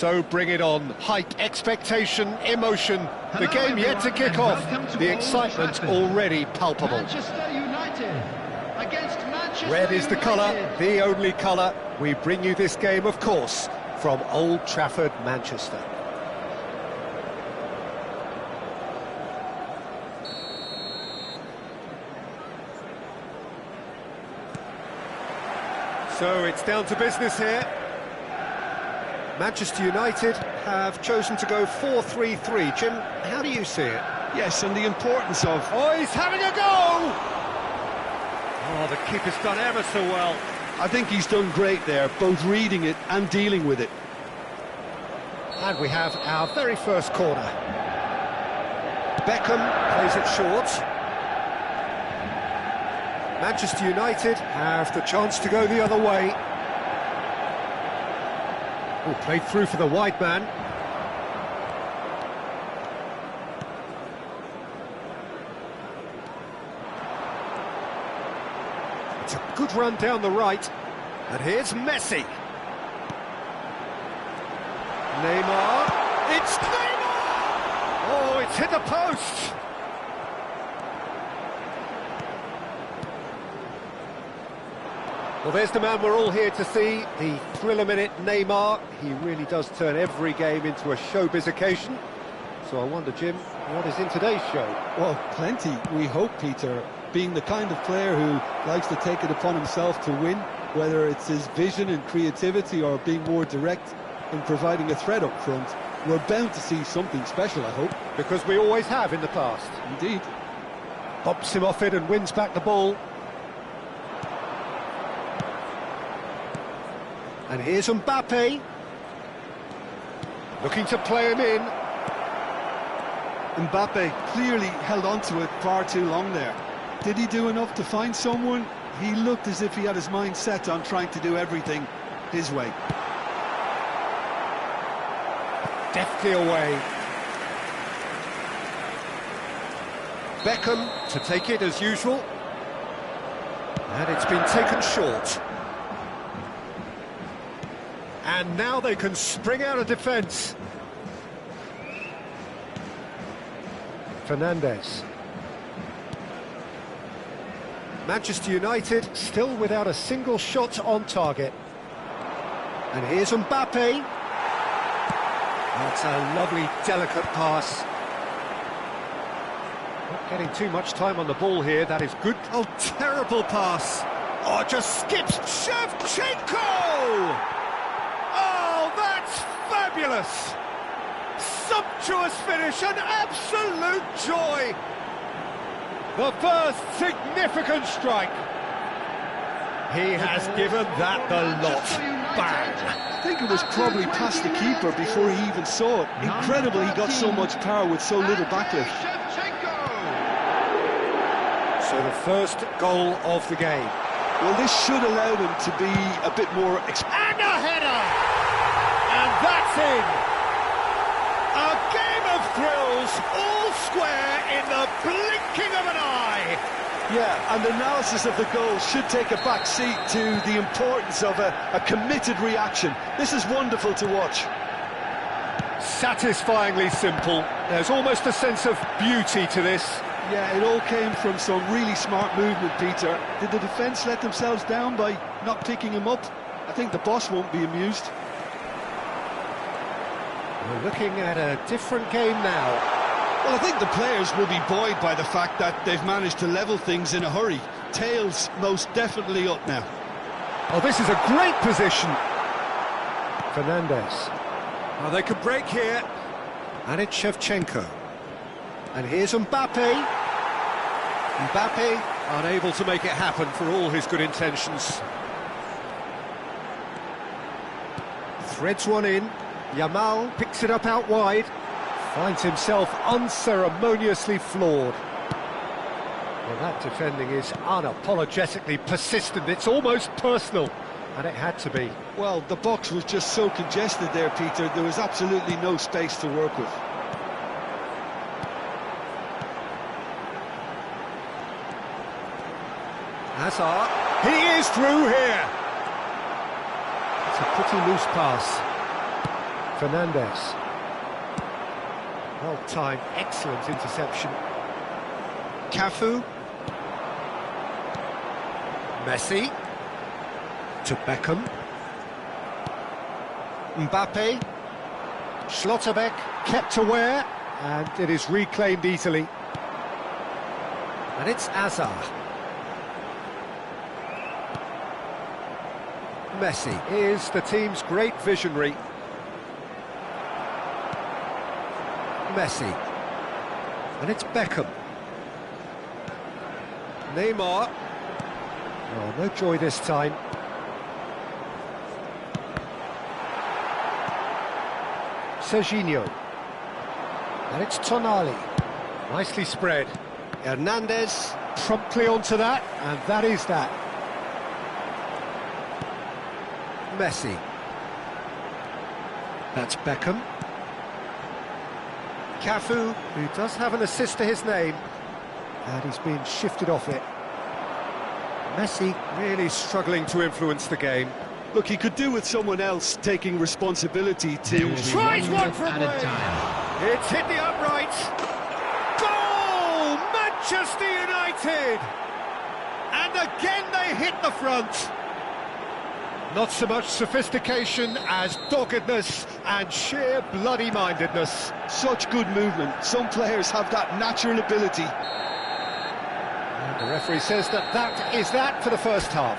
So bring it on. Hype, expectation, emotion. The game yet to kick off. The excitement already palpable. Manchester United against Manchester Red is the colour, United. the only colour. We bring you this game, of course, from Old Trafford, Manchester. So it's down to business here. Manchester United have chosen to go 4-3-3. Jim, how do you see it? Yes, and the importance of... Oh, he's having a go! Oh, the keeper's done ever so well. I think he's done great there, both reading it and dealing with it. And we have our very first corner. Beckham plays it short. Manchester United have the chance to go the other way. Oh, played through for the wide man. It's a good run down the right. And here's Messi. Neymar. It's Neymar! Oh, it's hit the post. Well, there's the man we're all here to see, the thriller-minute Neymar. He really does turn every game into a showbiz occasion. So I wonder, Jim, what is in today's show? Well, plenty, we hope, Peter. Being the kind of player who likes to take it upon himself to win, whether it's his vision and creativity or being more direct in providing a threat up front, we're bound to see something special, I hope. Because we always have in the past. Indeed. Bops him off it and wins back the ball. And here's Mbappe. Looking to play him in. Mbappe clearly held on to it far too long there. Did he do enough to find someone? He looked as if he had his mind set on trying to do everything his way. Deftly away. Beckham to take it as usual. And it's been taken short. And now they can spring out of defence. Fernandes. Manchester United still without a single shot on target. And here's Mbappe. That's a lovely, delicate pass. Not getting too much time on the ball here, that is good. Oh, terrible pass. Oh, just skips Shevchenko! Oh, that's fabulous! Sumptuous finish, an absolute joy! The first significant strike. He has given that the lot. Bang! I think it was probably past the keeper before he even saw it. Incredible he got so much power with so little backlift. So the first goal of the game. Well, this should allow them to be a bit more... And a header! And that's in! A game of thrills, all square in the blinking of an eye! Yeah, and the analysis of the goal should take a back seat to the importance of a committed reaction. This is wonderful to watch. Satisfyingly simple. There's almost a sense of beauty to this. Yeah, it all came from some really smart movement, Peter. Did the defence let themselves down by not picking him up? I think the boss won't be amused. We're looking at a different game now. Well, I think the players will be buoyed by the fact that they've managed to level things in a hurry. Tails most definitely up now. Oh, this is a great position. Fernandes. Oh, they could break here. And it's Shevchenko. And here's Mbappe. Mbappe unable to make it happen for all his good intentions. Threads one in. Yamal picks it up out wide. Finds himself unceremoniously floored. Well, that defending is unapologetically persistent. It's almost personal, and it had to be. Well, the box was just so congested there, Peter. There was absolutely no space to work with. Hazard, he is through here. It's a pretty loose pass. Fernandez. Well timed, excellent interception. Cafu. Messi. To Beckham. Mbappe. Schlotterbeck kept aware, and it is reclaimed easily. And it's Azar. Messi is the team's great visionary. Messi. And it's Beckham. Neymar. Oh, no joy this time. Serginho. And it's Tonali. Nicely spread. Hernandez promptly onto that, and that is that. Messi. That's Beckham. Cafu, who does have an assist to his name, and he's been shifted off it. Messi really struggling to influence the game. Look, he could do with someone else taking responsibility to... Tries one from away. It's hit the upright. Goal! Manchester United! And again they hit the front. Not so much sophistication as doggedness and sheer bloody-mindedness. Such good movement. Some players have that natural ability. And the referee says that is that for the first half.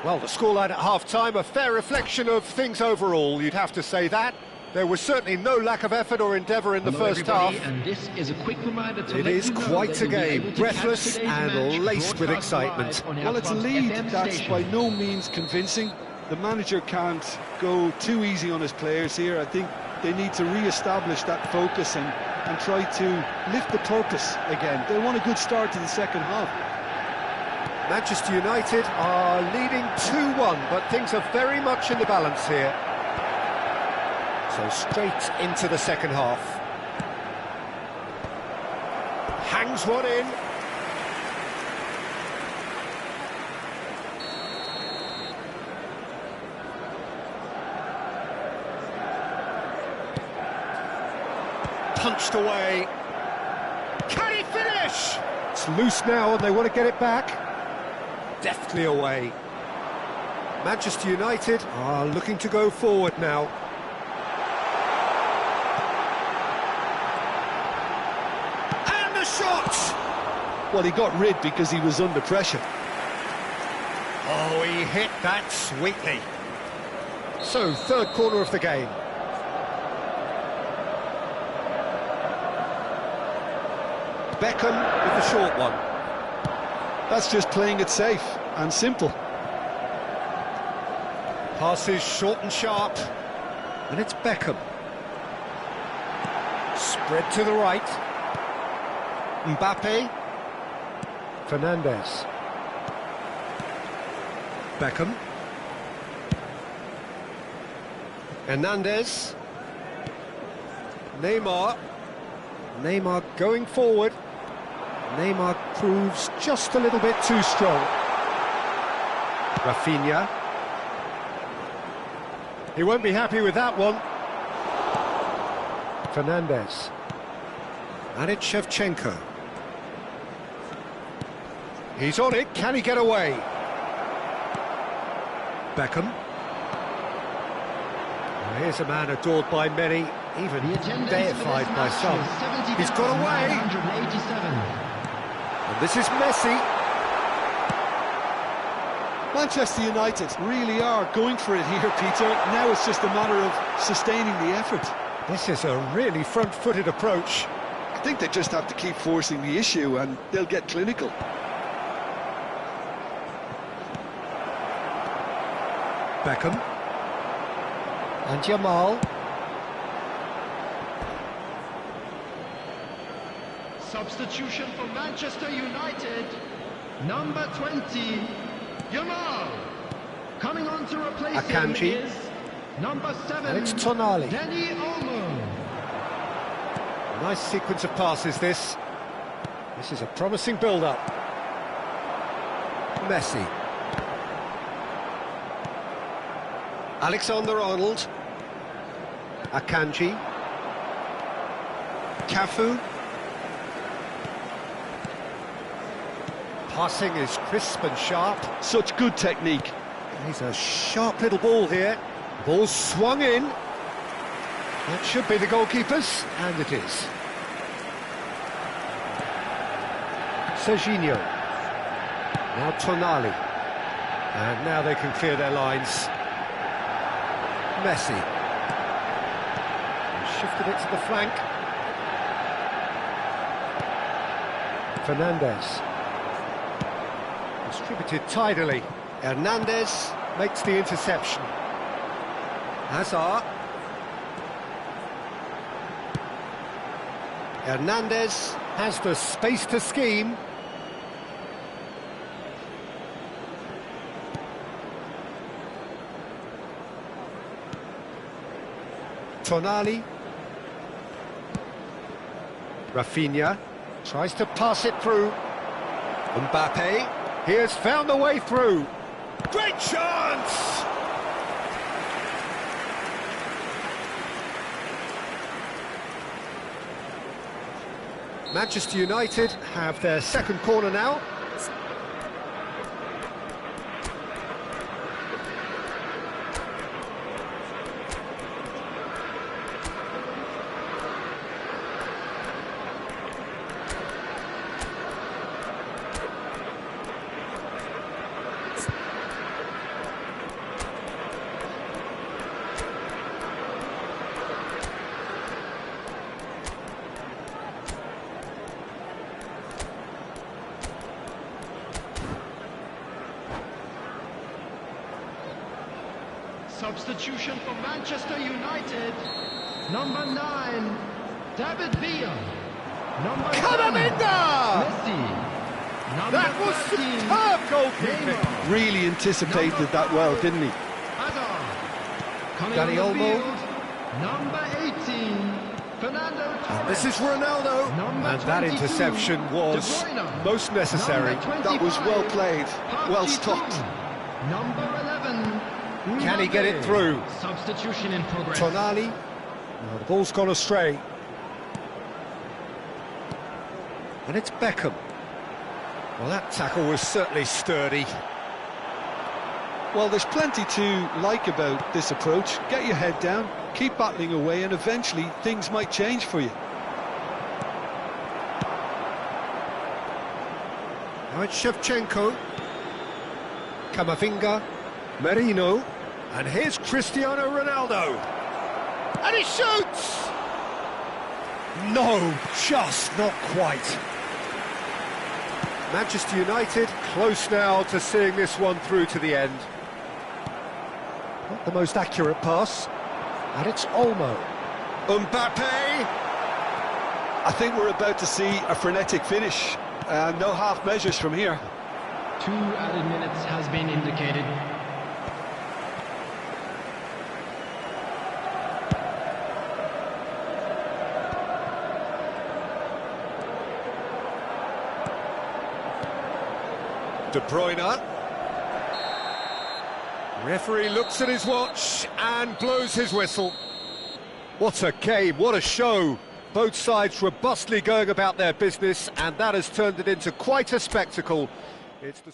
Well, the scoreline at half-time, a fair reflection of things overall, you'd have to say that. There was certainly no lack of effort or endeavour in the first half. And this is a quick reminder to it is quite a game, breathless and laced with excitement. Well, it's a lead that's by no means convincing. The manager can't go too easy on his players here. I think they need to re-establish that focus and try to lift the purpose again. They want a good start to the second half. Manchester United are leading 2-1, but things are very much in the balance here. So straight into the second half. Hangs one in. Punched away. Can he finish? It's loose now and they want to get it back. Deftly away. Manchester United are looking to go forward now. And the shot! Well, he got rid because he was under pressure. Oh, he hit that sweetly. So, third corner of the game. Beckham with the short one. That's just playing it safe and simple. Passes short and sharp. And it's Beckham. Spread to the right. Mbappe. Fernandez. Beckham. Hernandez. Neymar. Neymar going forward. Neymar proves just a little bit too strong. Rafinha. He won't be happy with that one. Fernandez. And it's Shevchenko. He's on it, can he get away? Beckham. Well, here's a man adored by many, even deified by some. He's got away. And this is Messi. Manchester United really are going for it here, Peter. Now it's just a matter of sustaining the effort. This is a really front-footed approach. I think they just have to keep forcing the issue and they'll get clinical. Beckham. And Jamal. Substitution for Manchester United. Number 20, Jamal. Coming on to replace him is number 7, and it's Tonali. Danny Olmo. Nice sequence of passes this. This is a promising build-up. Messi. Alexander-Arnold. Akanji. Cafu. Passing is crisp and sharp. Such good technique. He's a sharp little ball here. Ball swung in. That should be the goalkeeper's, and it is. Serginho. Now Tonali. And now they can clear their lines. Messi. And shifted it to the flank. Fernandes. Distributed tidily. Hernandez makes the interception. Hazard. Hernandez has the space to scheme. Tonali. Rafinha tries to pass it through. Mbappe. He has found a way through. Great chance! Manchester United have their second corner now. Substitution for Manchester United. Number 9, David Villa. Number 10, Camavinga! Messi. Number That was 13, superb goalkeeping. Neymar. Really anticipated that well, didn't he? Hazard. Coming Dani on the Olmo. field, number 18, Fernando Torres. This is Ronaldo. Number And that 22, interception was De Bruyne. most necessary. Number That was well 25, played, well stopped. Number 11. Can he get it through? Substitution in progress. Tonali. No, the ball's gone astray. And it's Beckham. Well, that tackle was certainly sturdy. Well, there's plenty to like about this approach. Get your head down, keep battling away, and eventually things might change for you. Now it's Shevchenko. Camavinga. Merino. And here's Cristiano Ronaldo. And he shoots! No, just not quite. Manchester United close now to seeing this one through to the end. Not the most accurate pass. And it's Olmo. Mbappe! I think we're about to see a frenetic finish. No half measures from here. 2 added minutes has been indicated. De Bruyne. Referee looks at his watch and blows his whistle. What a game, what a show. Both sides robustly going about their business, and that has turned it into quite a spectacle. It's the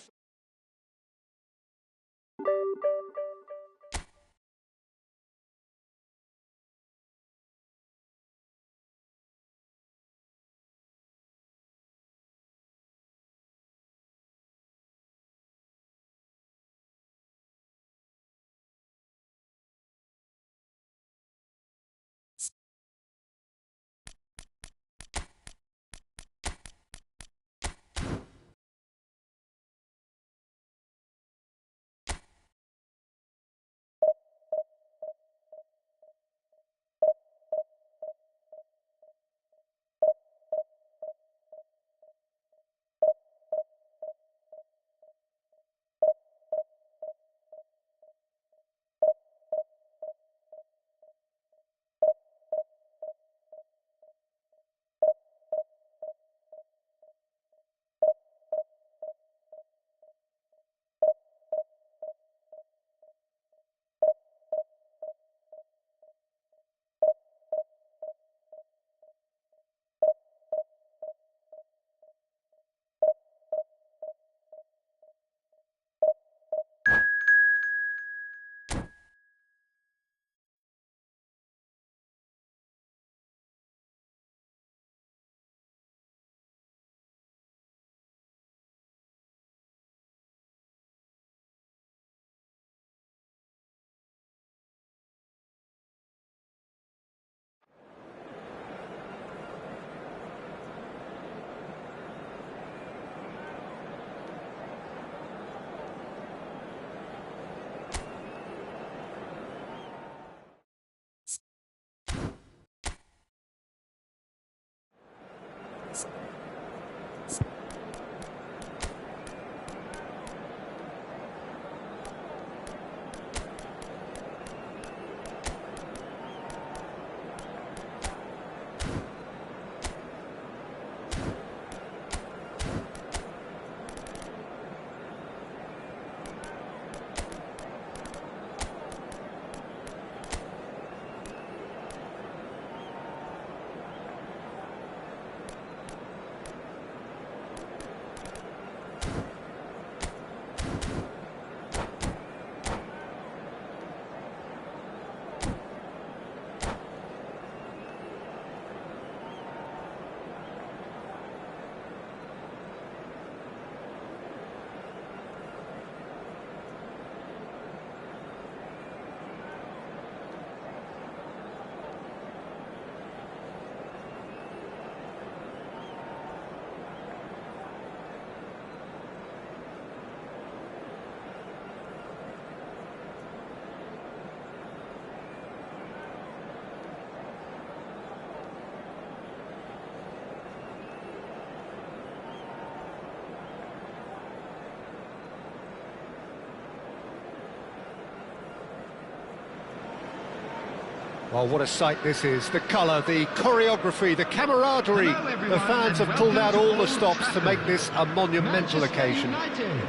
Well, what a sight this is. The colour, the choreography, the camaraderie. Hello, everyone, The fans and have pulled out welcome all to the Old stops to make Trafford. this a monumental Manchester occasion. United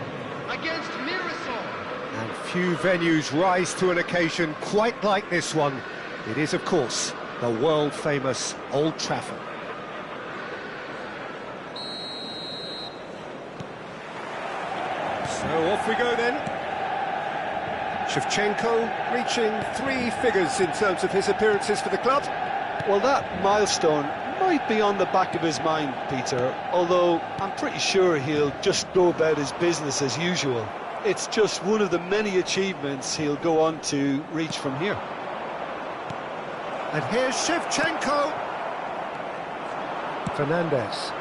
against Mirassol. And few venues rise to an occasion quite like this one. It is, of course, the world-famous Old Trafford. So off we go then. Shevchenko reaching 3 figures in terms of his appearances for the club. Well, that milestone might be on the back of his mind, Peter, although I'm pretty sure he'll just go about his business as usual. It's just one of the many achievements he'll go on to reach from here. And here's Shevchenko. Fernandez.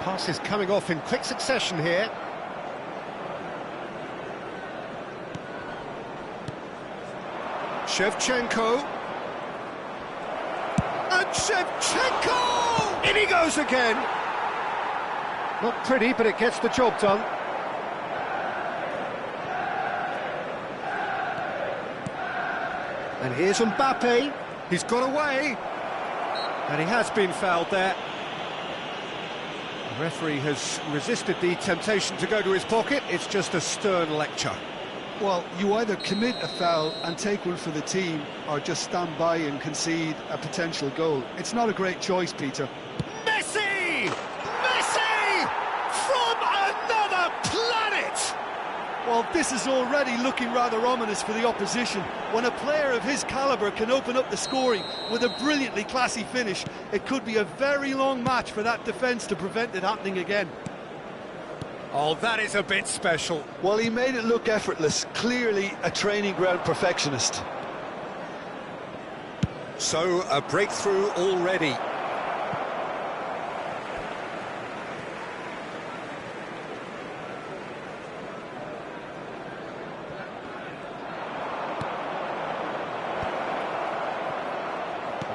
Passes coming off in quick succession here. Shevchenko. And Shevchenko! In he goes again. Not pretty, but it gets the job done. And here's Mbappe. He's got away. And he has been fouled there. The referee has resisted the temptation to go to his pocket. It's just a stern lecture. Well, you either commit a foul and take one for the team, or just stand by and concede a potential goal. It's not a great choice, Peter. Messi! Messi! From another planet! Well, this is already looking rather ominous for the opposition. When a player of his calibre can open up the scoring with a brilliantly classy finish, it could be a very long match for that defence to prevent it happening again. Oh, that is a bit special. Well, he made it look effortless, clearly a training ground perfectionist. So, a breakthrough already.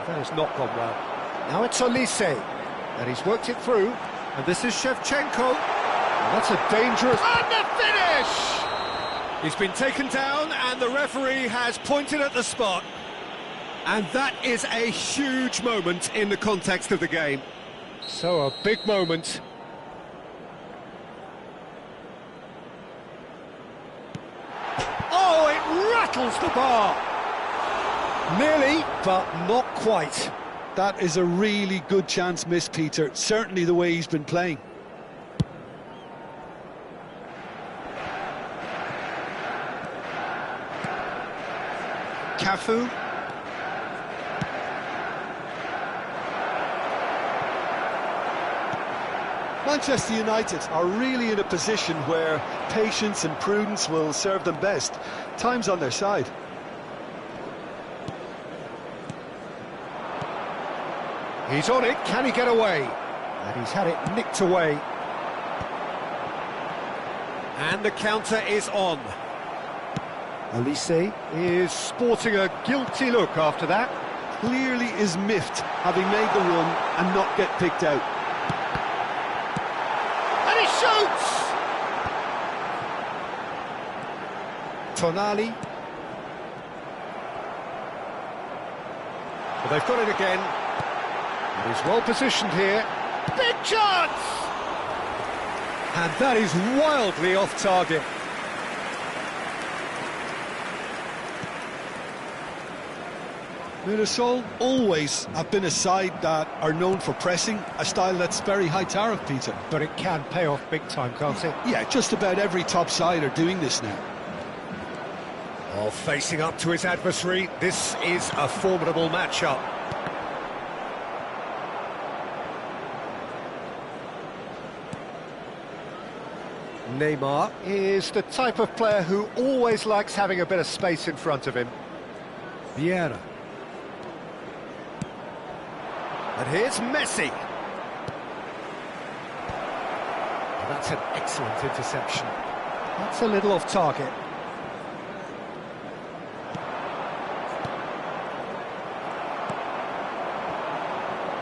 That has not gone well. Now it's Olise, and he's worked it through, and this is Shevchenko. And that's a dangerous... And the finish! He's been taken down, and the referee has pointed at the spot. And that is a huge moment in the context of the game. So, a big moment. Oh, it rattles the bar! Nearly, but not quite. That is a really good chance missed, Peter. Certainly the way he's been playing. Cafu. Manchester United are really in a position where patience and prudence will serve them best. Time's on their side. He's on it, can he get away? And he's had it nicked away. And the counter is on. Olise is sporting a guilty look after that. Clearly is miffed, having made the run and not get picked out. And he shoots! Tonali. Well, they've got it again. And he's well positioned here. Big chance! And that is wildly off target. Mirassol always have been a side that are known for pressing, a style that's very high tariff, Peter. But it can pay off big time, can't it? Yeah, just about every top side are doing this now. Oh, facing up to his adversary, this is a formidable matchup. Neymar is the type of player who always likes having a bit of space in front of him. Vieira. And here's Messi. Oh, that's an excellent interception. That's a little off target.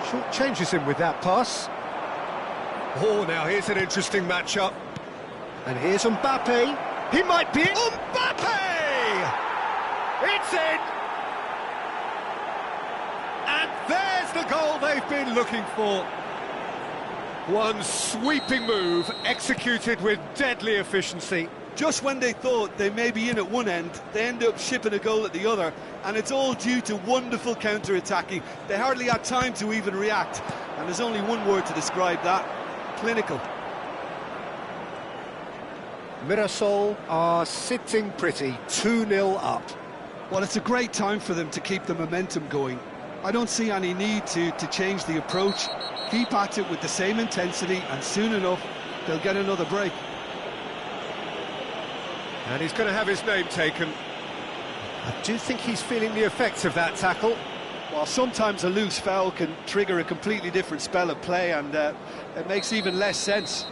Short changes him with that pass. Oh, now here's an interesting matchup. And here's Mbappe. He might be... Mbappe! It's in! the goal they've been looking for. One sweeping move, executed with deadly efficiency. Just when they thought they may be in at one end, they end up shipping a goal at the other, and it's all due to wonderful counter-attacking. They hardly had time to even react, and there's only one word to describe that: clinical. Mirasol are sitting pretty, 2-0 up. Well, it's a great time for them to keep the momentum going. I don't see any need to change the approach. Keep at it with the same intensity, and soon enough, they'll get another break. And he's going to have his name taken. I do think he's feeling the effects of that tackle. Well, sometimes a loose foul can trigger a completely different spell of play, and it makes even less sense.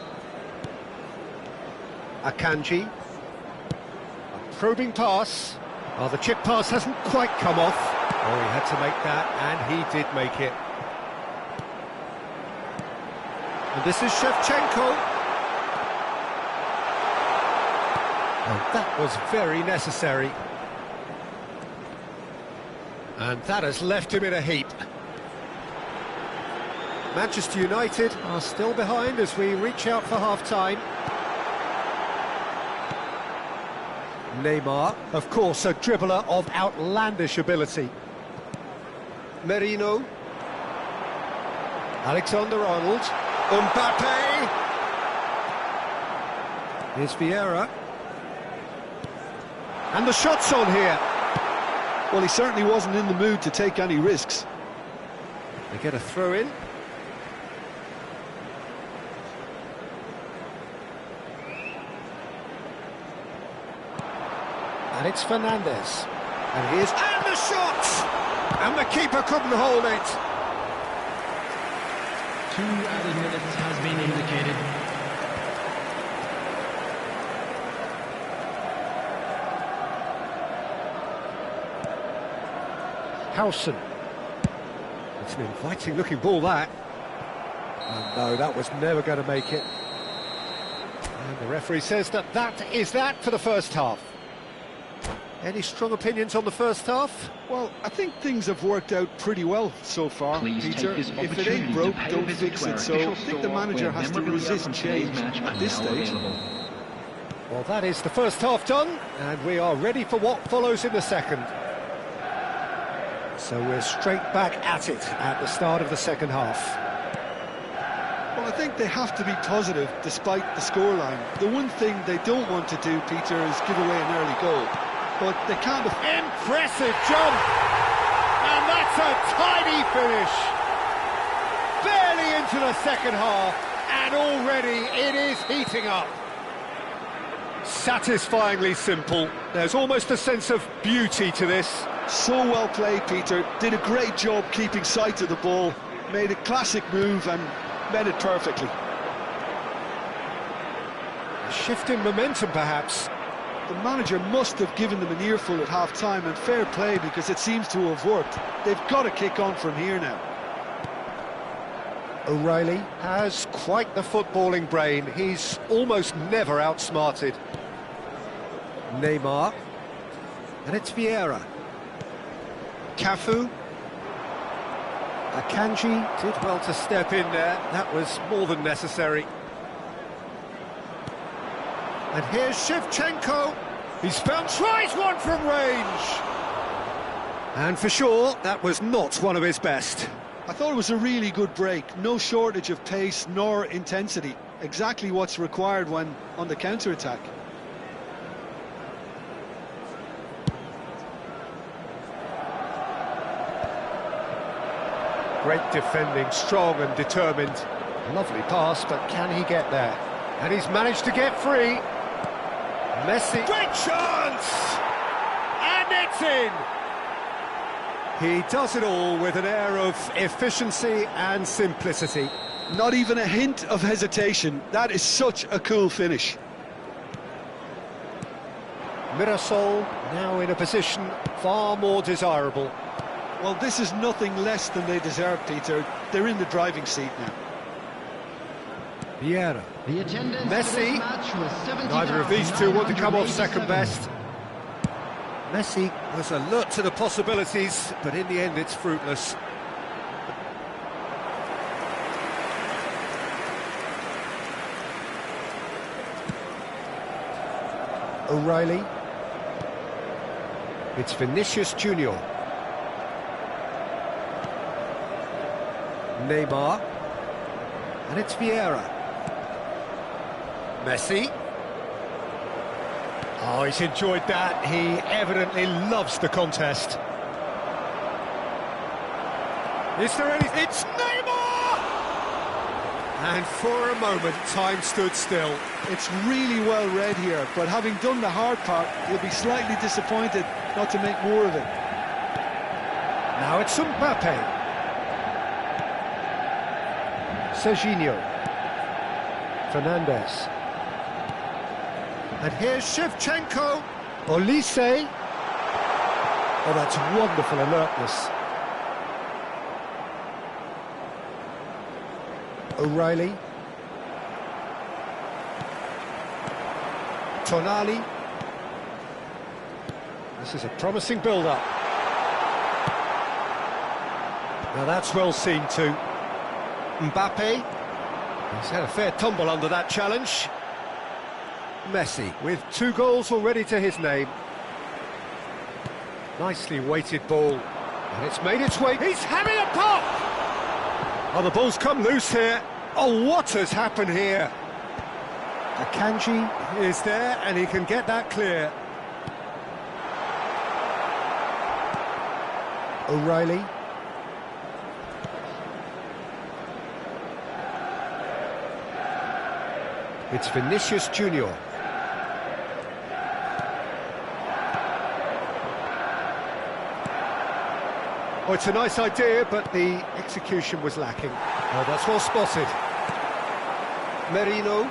Akanji. A probing pass. Oh, the chip pass hasn't quite come off. Oh, he had to make that, and he did make it. And this is Shevchenko. Oh, that was very necessary. And that has left him in a heap. Manchester United are still behind as we reach out for half-time. Neymar, of course, a dribbler of outlandish ability. Merino. Alexander-Arnold. Mbappe. Here's Vieira. And the shot's on here. Well, he certainly wasn't in the mood to take any risks. They get a throw in. And it's Fernandes. And here's... And the shot! And the keeper couldn't hold it. 2 added minutes has been indicated. Howson. It's an inviting looking ball, that. Oh, no, that was never going to make it. And the referee says that is that for the first half. Any strong opinions on the first half? Well, I think things have worked out pretty well so far, Peter. If it ain't broke, don't fix it. So I think the manager has to resist change at this stage. Well, that is the first half done, and we are ready for what follows in the second. So we're straight back at it at the start of the second half. Well, I think they have to be positive despite the scoreline. The one thing they don't want to do, Peter, is give away an early goal. But they can't... Impressive jump! And that's a tidy finish! Barely into the second half, and already it is heating up. Satisfyingly simple. There's almost a sense of beauty to this. So well played, Peter. Did a great job keeping sight of the ball. Made a classic move and met it perfectly. A shift in momentum, perhaps. The manager must have given them an earful at half-time, and fair play, because it seems to have worked. They've got to kick on from here now. O'Reilly has quite the footballing brain. He's almost never outsmarted. Neymar. And it's Vieira. Cafu. Akanji did well to step in there. That was more than necessary. And here's Shevchenko. He's found, tries one from range. And for sure, that was not one of his best. I thought it was a really good break. No shortage of pace nor intensity. Exactly what's required when on the counter-attack. Great defending, strong and determined. Lovely pass, but can he get there? And he's managed to get free. Messi. Great chance! And it's in! He does it all with an air of efficiency and simplicity. Not even a hint of hesitation. That is such a cool finish. Mirasol now in a position far more desirable. Well, this is nothing less than they deserve, Peter. They're in the driving seat now. Vieira. The attendance Messi. match was 70, Neither of these two want to come off second best. Messi was alert to the possibilities, but in the end it's fruitless. O'Reilly. It's Vinicius Junior. Neymar. And it's Vieira. Messi. Oh, he's enjoyed that. He evidently loves the contest. Is there any... It's Neymar! And for a moment, time stood still. It's really well read here, but having done the hard part, he'll be slightly disappointed not to make more of it. Now it's Mbappe. Serginho. Fernandez. And here's Shevchenko. Olise. Oh, that's wonderful alertness. O'Reilly. Tonali. This is a promising build-up. Now that's well seen too. Mbappe. He's had a fair tumble under that challenge. Messi with 2 goals already to his name. Nicely weighted ball. And it's made its way. He's having a pop! Oh, the ball's come loose here. Oh, what has happened here? Akanji is there, and he can get that clear. O'Reilly. It's Vinicius Junior. Oh, it's a nice idea, but the execution was lacking. Oh, that's well spotted. Merino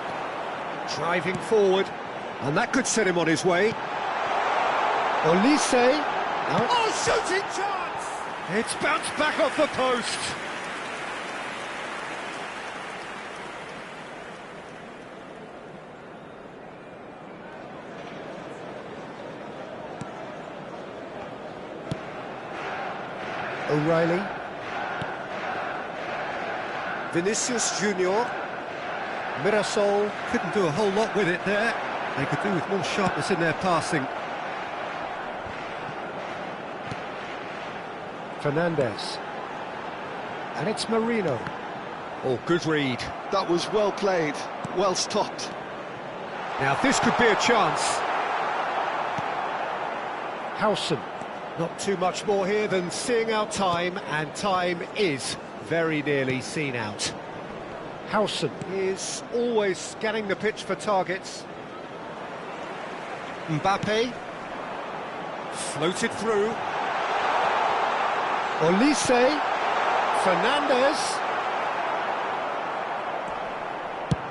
driving forward, and that could set him on his way. Olise. No. Oh, shooting chance! It's bounced back off the post. O'Reilly. Vinicius Junior. Mirasol couldn't do a whole lot with it there. They could do with more sharpness in their passing. Fernandez. And it's Marino. Oh, good read. That was well played, well stopped. Now this could be a chance. Howson. Not too much more here than seeing out time, and time is very nearly seen out. Howson is always scanning the pitch for targets. Mbappe. Floated through. Olise. Fernandez.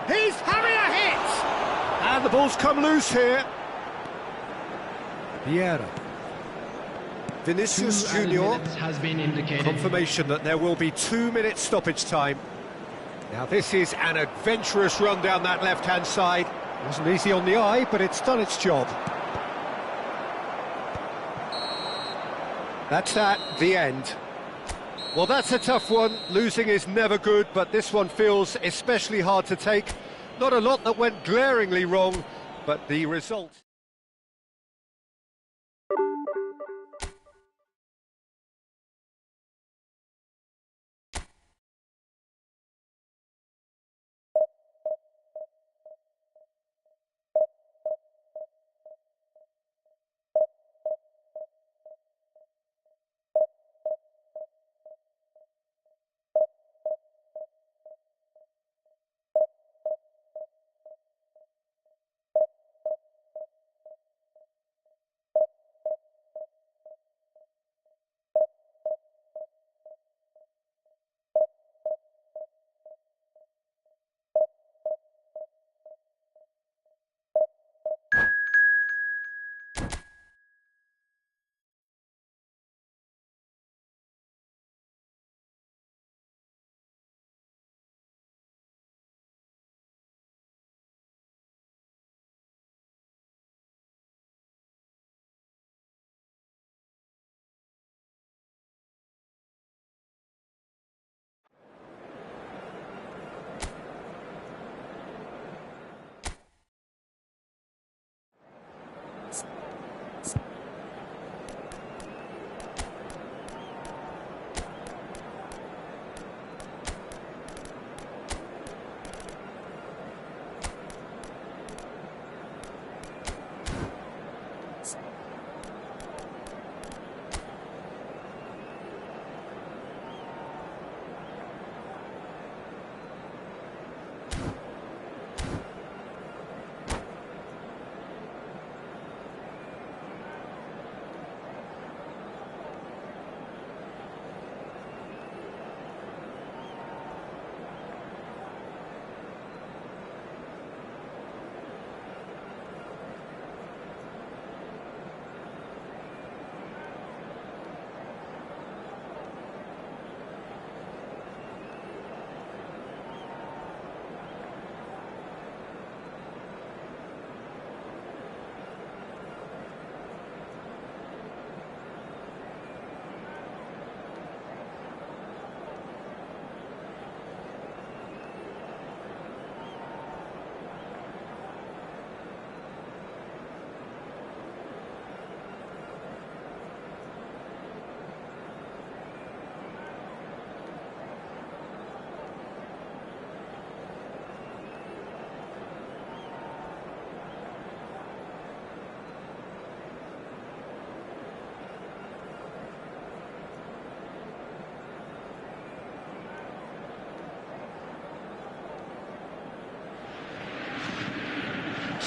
He's having a hit! And the ball's come loose here. Vieira. Vinicius Junior. Has been indicated. Confirmation that there will be 2 minutes stoppage time. Now this is an adventurous run down that left-hand side. Wasn't easy on the eye, but it's done its job. That's that, the end. Well, that's a tough one. Losing is never good, but this one feels especially hard to take. Not a lot that went glaringly wrong, but the result...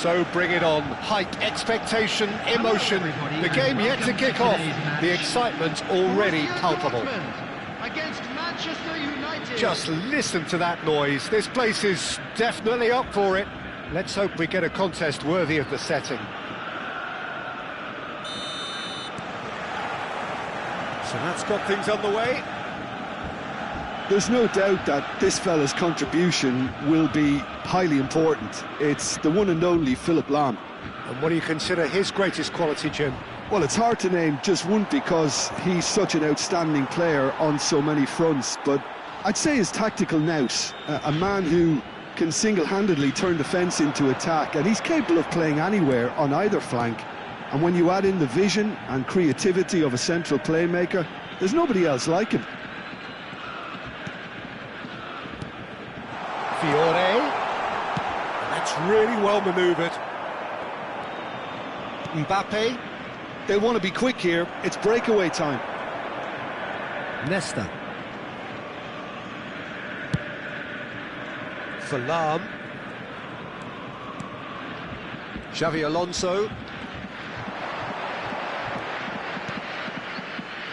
So bring it on. Hype, expectation, emotion. The game yet to kick off. The excitement already palpable. Against Manchester United. Just listen to that noise. This place is definitely up for it. Let's hope we get a contest worthy of the setting. So that's got things underway. There's no doubt that this fella's contribution will be highly important. It's the one and only Philipp Lahm. And what do you consider his greatest quality, Jim? Well, it's hard to name just one because he's such an outstanding player on so many fronts, but I'd say his tactical nous, a man who can single-handedly turn defence into attack, and he's capable of playing anywhere on either flank. And when you add in the vision and creativity of a central playmaker, there's nobody else like him. Fiore. That's really well manoeuvred. Mbappe. They'll want to be quick here. It's breakaway time. Nesta. For Lahm. Xavi Alonso.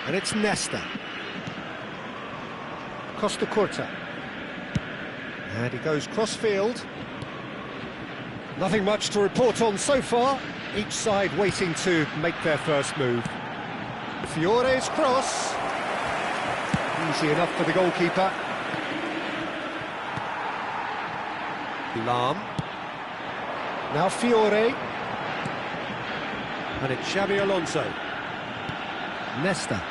And it's Nesta. Costa Curta. And he goes cross-field. Nothing much to report on so far. Each side waiting to make their first move. Fiore's cross. Easy enough for the goalkeeper. Lahm. Now Fiore. And it's Xavi Alonso. Nesta.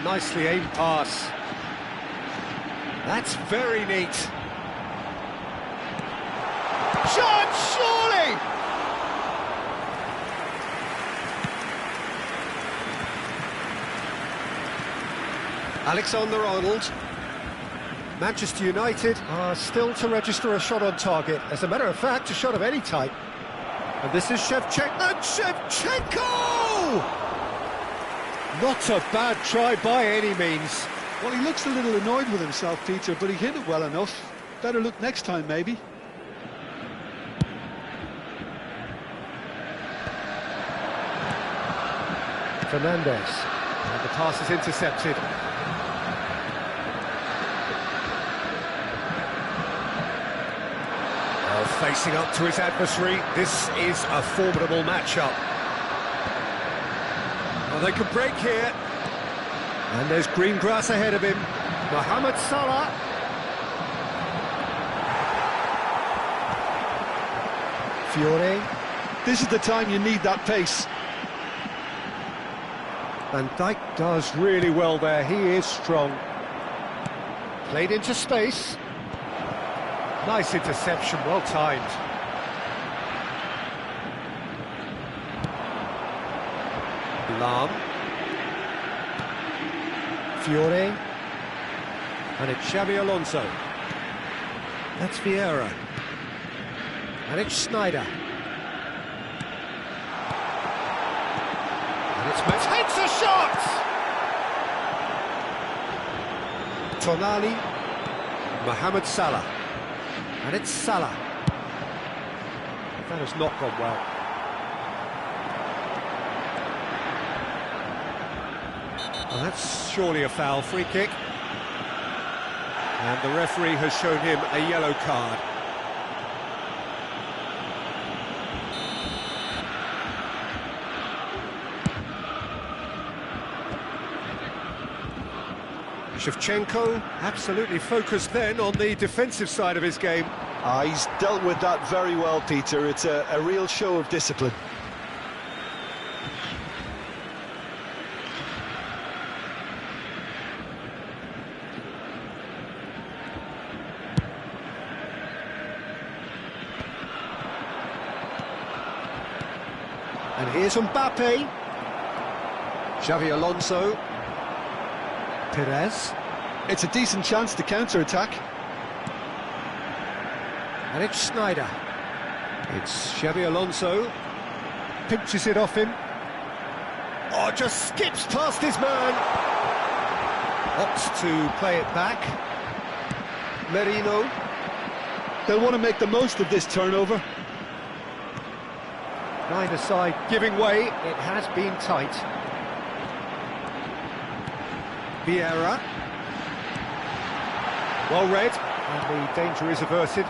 Nicely aimed pass. That's very neat. Shot, surely! Alexander-Arnold. Manchester United are still to register a shot on target. As a matter of fact, a shot of any type. And this is Shevchenko. Not a bad try by any means. Well, he looks a little annoyed with himself, Peter, but he hit it well enough. Better look next time, maybe. Fernandez. And the pass is intercepted. Well, facing up to his adversary, this is a formidable matchup. Well, they could break here. And there's green grass ahead of him. Mohamed Salah. Fiore. This is the time you need that pace. Van Dijk does really well there. He is strong. Played into space. Nice interception, well timed. Lahm. Fiore. And it's Xavi Alonso. That's Vieira. And it's Sneijder. And it's Messi. Takes a shot! Tonali. Mohamed Salah. And it's Salah. That has not gone well. Well, that's surely a foul. Free kick. And the referee has shown him a yellow card. Shevchenko absolutely focused then on the defensive side of his game. He's dealt with that very well, Peter. It's a real show of discipline. And here's Mbappe. Xavi Alonso. Perez. It's a decent chance to counter-attack. And it's Sneijder. It's Xavi Alonso. Pinches it off him. Oh, just skips past his man. Opts to play it back. Merino. They'll want to make the most of this turnover. Neither side giving way, it has been tight. Vieira. Well read, and the danger is averted.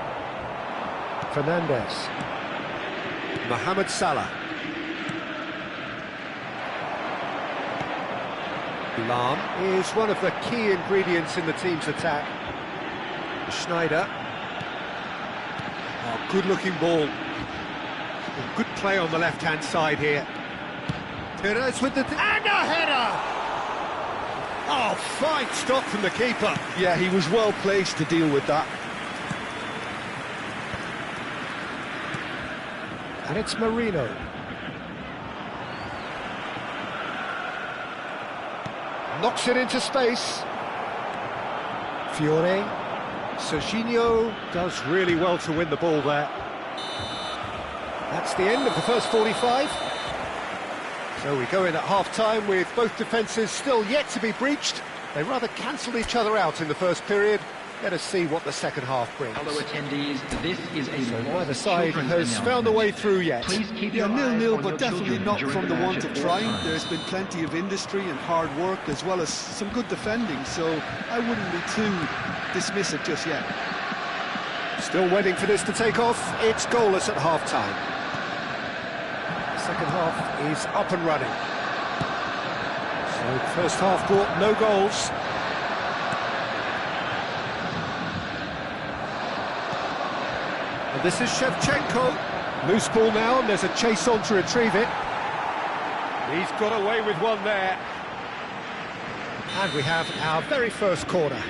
Fernandez. Mohamed Salah. Lahm is one of the key ingredients in the team's attack. Schneider. Oh, good-looking ball. Good play on the left-hand side here. Perez with the... and a header! Oh, fine stop from the keeper. Yeah, he was well placed to deal with that. And it's Marino. Knocks it into space. Fiore. Serginho does really well to win the ball there. That's the end of the first 45. So we go in at half-time with both defences still yet to be breached. They rather cancelled each other out in the first period. Let us see what the second half brings. Hello attendees, this is a So neither side has found a way through yet. Please keep Yeah, your eyes 0-0, on but your definitely children not during from the match want of at all trying. times. There's been plenty of industry and hard work, as well as some good defending, so I wouldn't be too dismissive just yet. Still waiting for this to take off. It's goalless at half-time. The second half is up and running. So the first half brought no goals. And this is Shevchenko. Loose ball now, and there's a chase on to retrieve it. He's got away with one there. And we have our very first corner.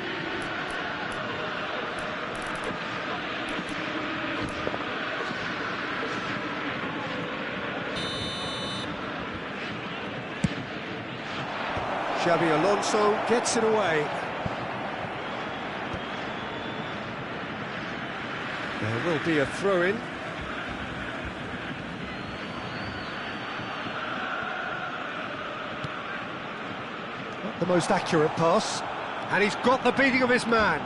Xabi Alonso gets it away. There will be a throw-in. Not the most accurate pass. And he's got the beating of his man.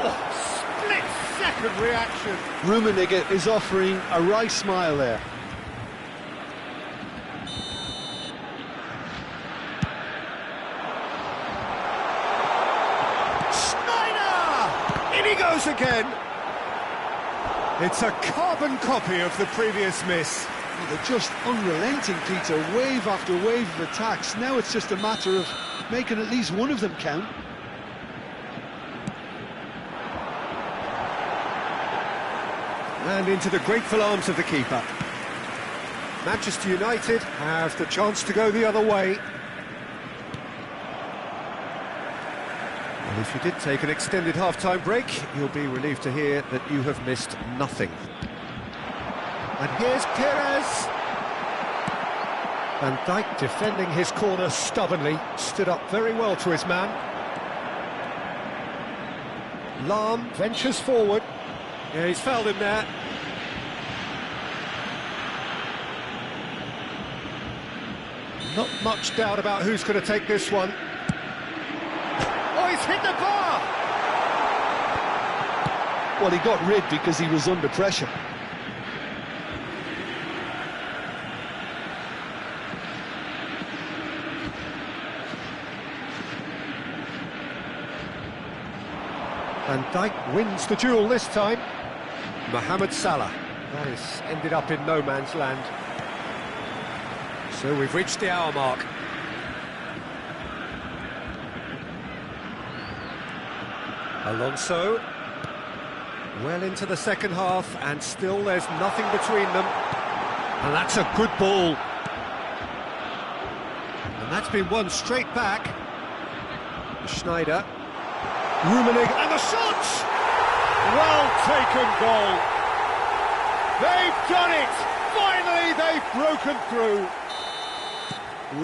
Oh, split-second reaction. Rummenigge is offering a wry smile there. In he goes again. It's a carbon copy of the previous miss. Well, they're just unrelenting, Peter. Wave after wave of attacks. Now it's just a matter of making at least one of them count. And into the grateful arms of the keeper. Manchester United have the chance to go the other way. Well, if you did take an extended half-time break, you'll be relieved to hear that you have missed nothing. And here's Perez. Van Dijk defending his corner stubbornly, stood up very well to his man. Lahm ventures forward. Yeah, he's fouled him there. Not much doubt about who's going to take this one. Oh, he's hit the bar! Well, he got rid because he was under pressure. Van Dijk wins the duel this time. Mohamed Salah. That has ended up in no man's land. So we've reached the hour mark. Alonso. Well into the second half, and still there's nothing between them. And that's a good ball. And that's been won straight back. Schneider. Rummenigge, and the shot! Well taken goal. They've done it! Finally, they've broken through.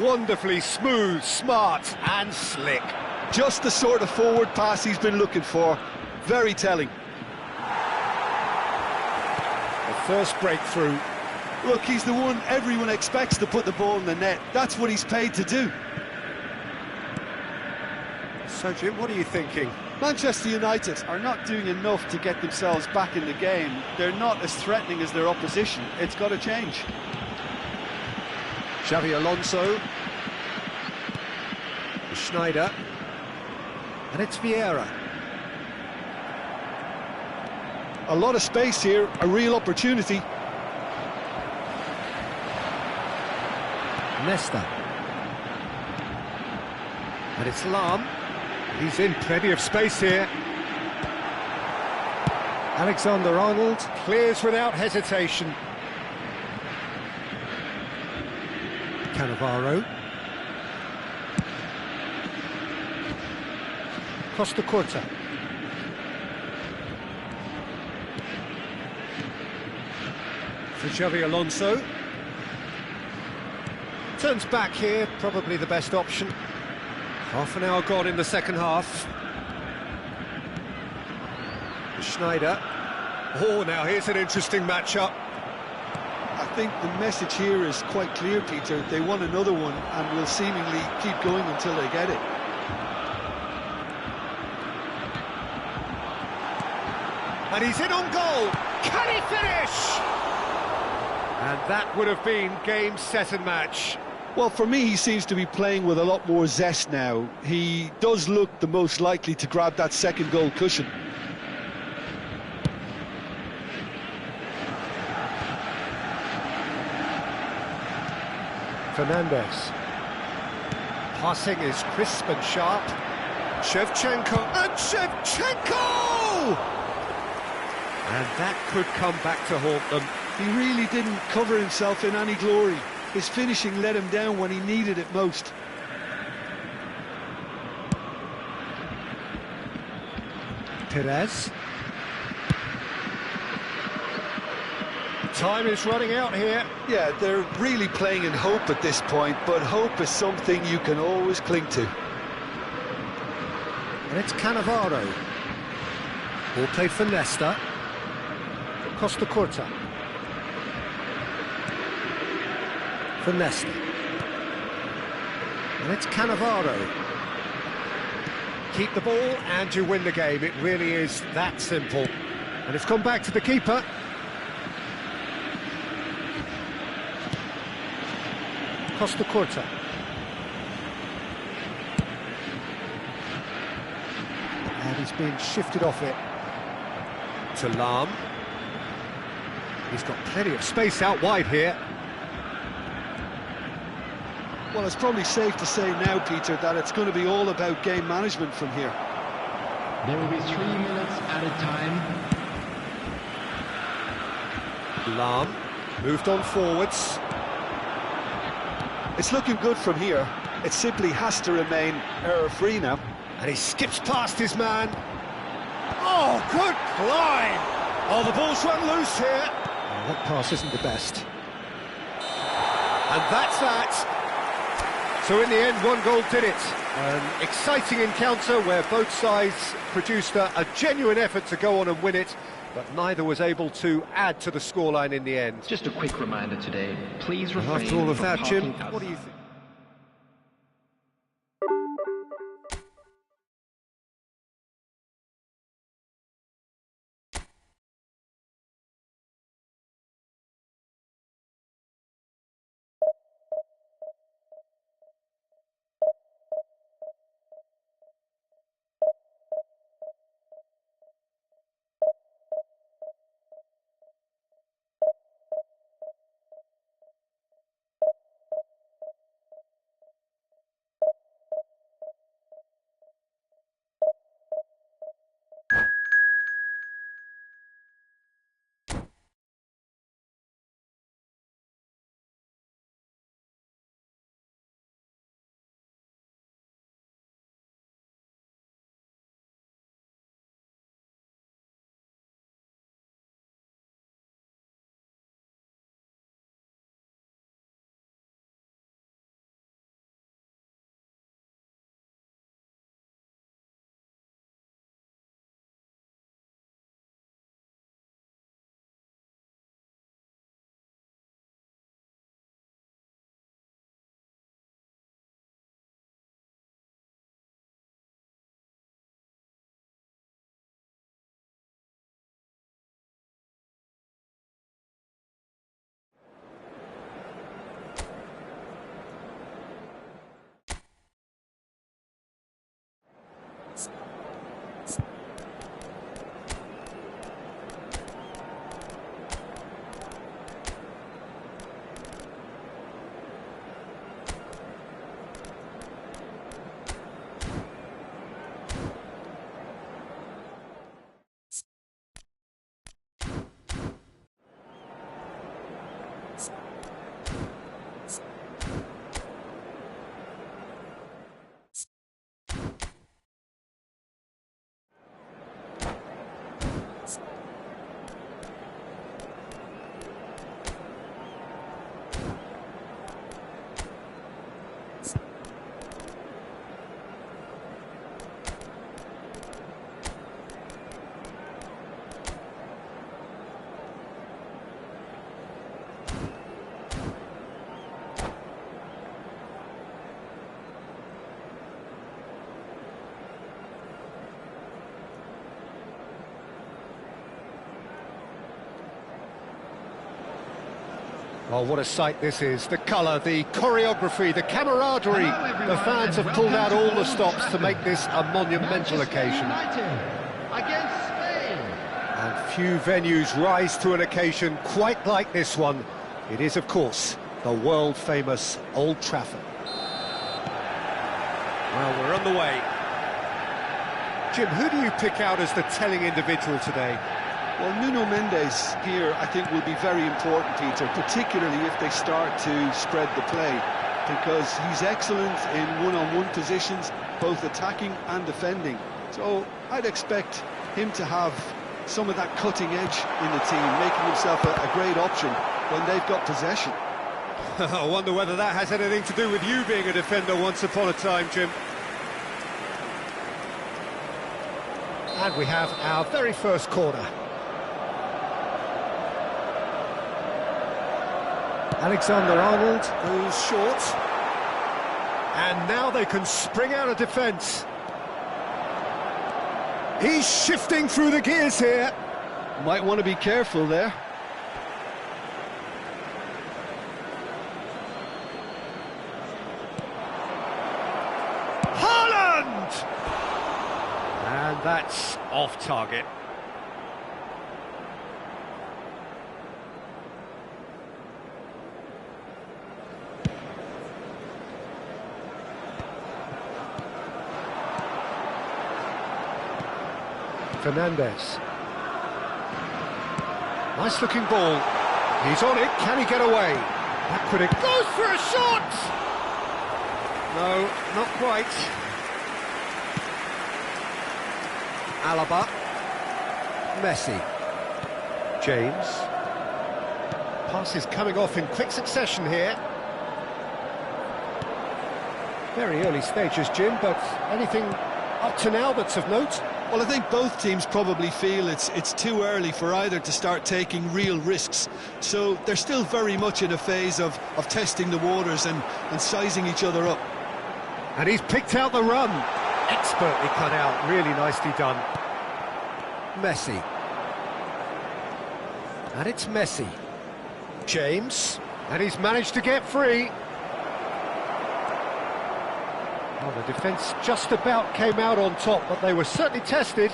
Wonderfully smooth, smart, and slick. Just the sort of forward pass he's been looking for. Very telling. The first breakthrough. Look, he's the one everyone expects to put the ball in the net. That's what he's paid to do. So, Jim, what are you thinking? Manchester United are not doing enough to get themselves back in the game. They're not as threatening as their opposition. It's got to change. Xavi Alonso. Schneider. And it's Vieira. A lot of space here, a real opportunity. Nesta. And it's Lam. He's in plenty of space here. Alexander-Arnold clears without hesitation. Cannavaro. Costa Curta. For Xavi Alonso. Turns back here, probably the best option. Half an hour gone in the second half. Schneider. Oh, now here's an interesting matchup. I think the message here is quite clear, Peter. They want another one and will seemingly keep going until they get it. And he's in on goal. Can he finish? And that would have been game, set and match. Well, for me, he seems to be playing with a lot more zest now. He does look the most likely to grab that second goal cushion. Fernandez. Passing is crisp and sharp. Shevchenko. And Shevchenko! And that could come back to haunt them. He really didn't cover himself in any glory. His finishing let him down when he needed it most. Perez. Time is running out here. Yeah, they're really playing in hope at this point, but hope is something you can always cling to. And it's Cannavaro. Ball played for Nesta. Costa Curta. For Nesta. And it's Cannavaro. Keep the ball and you win the game. It really is that simple. And it's come back to the keeper. Costa Curta. And he's been shifted off it to Lam. He's got plenty of space out wide here. Well, it's probably safe to say now, Peter, that it's going to be all about game management from here. There will be 3 minutes added time. Lam moved on forwards. It's looking good from here. It simply has to remain error-free now. And he skips past his man. Oh, good climb! Oh, the ball's run loose here. Oh, that pass isn't the best. And that's that. So in the end, one goal did it. An exciting encounter where both sides produced a genuine effort to go on and win it, but neither was able to add to the scoreline in the end. Just a quick reminder today, please refrain After all of from that, Jim, parking what do you think? Oh, what a sight this is. The colour, the choreography, the camaraderie. Hello, everyone, The fans and have pulled out welcome all the to stops to make this a monumental Manchester occasion. United against Spain. And few venues rise to an occasion quite like this one. It is, of course, the world-famous Old Trafford. Well, we're on the way. Jim, who do you pick out as the telling individual today? Well, Nuno Mendes here, I think, will be very important, Peter, particularly if they start to spread the play, because he's excellent in one-on-one positions, both attacking and defending. So I'd expect him to have some of that cutting edge in the team, making himself a great option when they've got possession. I wonder whether that has anything to do with you being a defender once upon a time, Jim. And we have our very first corner. Alexander-Arnold goes short. And now they can spring out of defence. He's shifting through the gears here. Might want to be careful there. Haaland! And that's off target. Fernandes. Nice looking ball. He's on it. Can he get away? Backward it goes for a shot! No, not quite. Alaba. Messi. James. Passes coming off in quick succession here. Very early stages, Jim, but anything up to now that's of note? Well, I think both teams probably feel it's too early for either to start taking real risks. So they're still very much in a phase of testing the waters and sizing each other up. And he's picked out the run. Expertly cut out, really nicely done. Messi. And it's Messi. James. And he's managed to get free. Well, the defence just about came out on top, but they were certainly tested.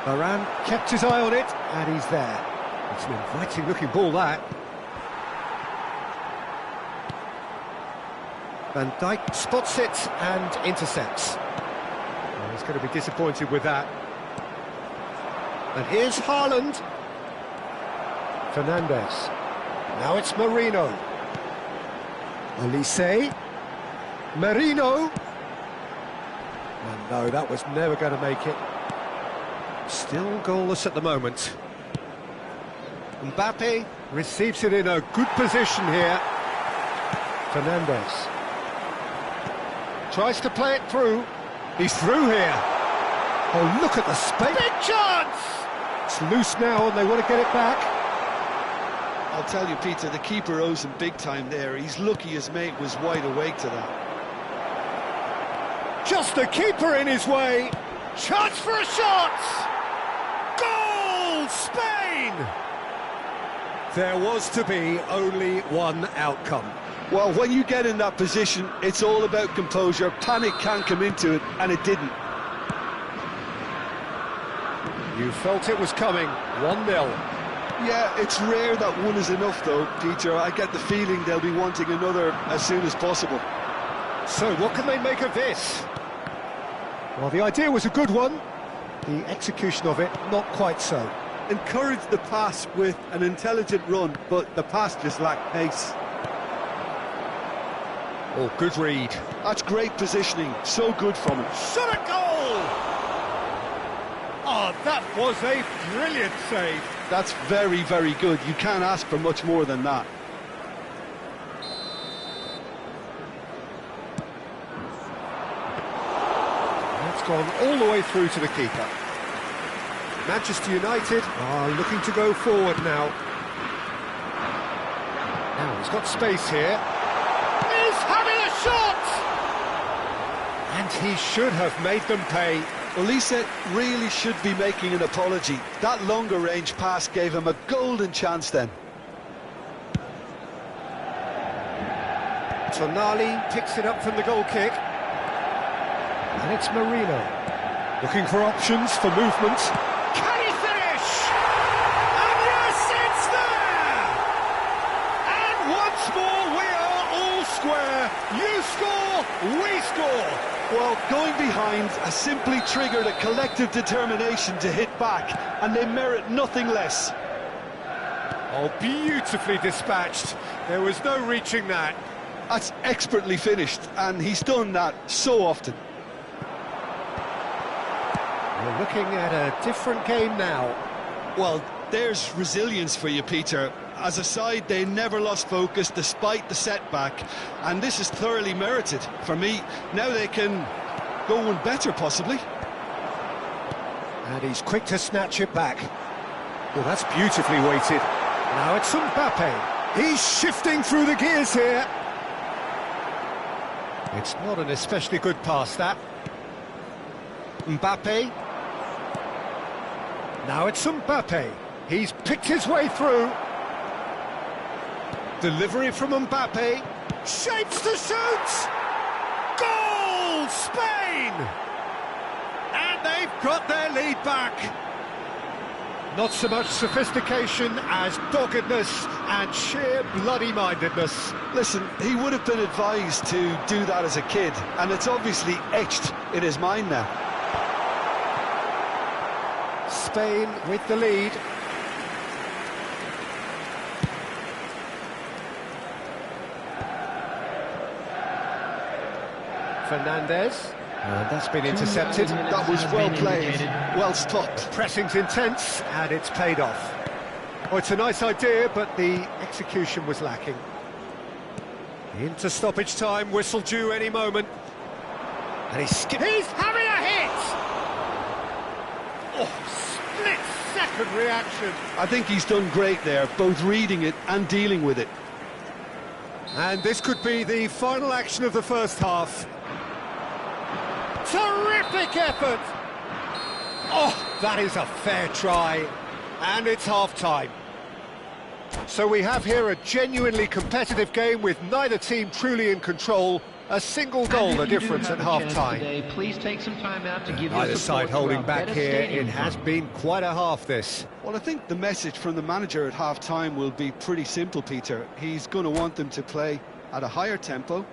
Varane kept his eye on it, and he's there. It's an inviting-looking ball, that. Van Dijk spots it and intercepts. Well, he's going to be disappointed with that. And here's Haaland. Fernandes. Now it's Marino. Olise. Marino. And no, that was never going to make it. Still goalless at the moment. Mbappe receives it in a good position here. Fernandes. Tries to play it through. He's through here. Oh, look at the space. Big chance! It's loose now and they want to get it back. I'll tell you, Peter, the keeper owes him big time there. He's lucky his mate was wide awake to that. Just the keeper in his way. Chance for a shot! Goal, Spain! There was to be only one outcome. Well, when you get in that position, it's all about composure. Panic can't come into it, and it didn't. You felt it was coming. 1-0. Yeah, it's rare that one is enough, though, Peter. I get the feeling they'll be wanting another as soon as possible. So, what can they make of this? Well, the idea was a good one. The execution of it, not quite so. Encourage the pass with an intelligent run, but the pass just lacked pace. Oh, good read. That's great positioning. So good from him. Shot a goal! Oh, that was a brilliant save. That's very, very good. You can't ask for much more than that. It's gone all the way through to the keeper. Manchester United are looking to go forward now. Now he's got space here. He's having a shot! And he should have made them pay. Well, Lisa really should be making an apology. That longer range pass gave him a golden chance then. Tonali picks it up from the goal kick. And it's Marino. Looking for options for movement. Can he finish? And yes, it's there! And once more we are all square. You score, we score. Well, going behind has simply triggered a collective determination to hit back, and they merit nothing less. Oh, beautifully dispatched. There was no reaching that. That's expertly finished, and he's done that so often. We're looking at a different game now. Well, there's resilience for you, Peter. As a side, they never lost focus despite the setback, and this is thoroughly merited. For me, now they can go one better, possibly. And he's quick to snatch it back. Well, that's beautifully weighted. Now it's Mbappe. He's shifting through the gears here. It's not an especially good pass, that. Mbappe. Now it's Mbappe. He's picked his way through. Delivery from Mbappe. Shapes to shoot! Goal! Spain! And they've got their lead back. Not so much sophistication as doggedness and sheer bloody-mindedness. Listen, he would have been advised to do that as a kid, and it's obviously etched in his mind now. Spain with the lead. Fernandez. And that's been intercepted. That was well played, well stopped. Pressing's intense, and it's paid off. Oh, it's a nice idea, but the execution was lacking. Into stoppage time, whistle due any moment. And he's having a hit! Oh, split-second reaction. I think he's done great there, both reading it and dealing with it. And this could be the final action of the first half. Terrific effort! Oh, that is a fair try. And it's half-time. So we have here a genuinely competitive game with neither team truly in control. A single goal the difference at half-time. Please take some time out to give Neither side holding back here. It has been quite a half, this. Well, I think the message from the manager at half-time will be pretty simple, Peter. He's going to want them to play at a higher tempo,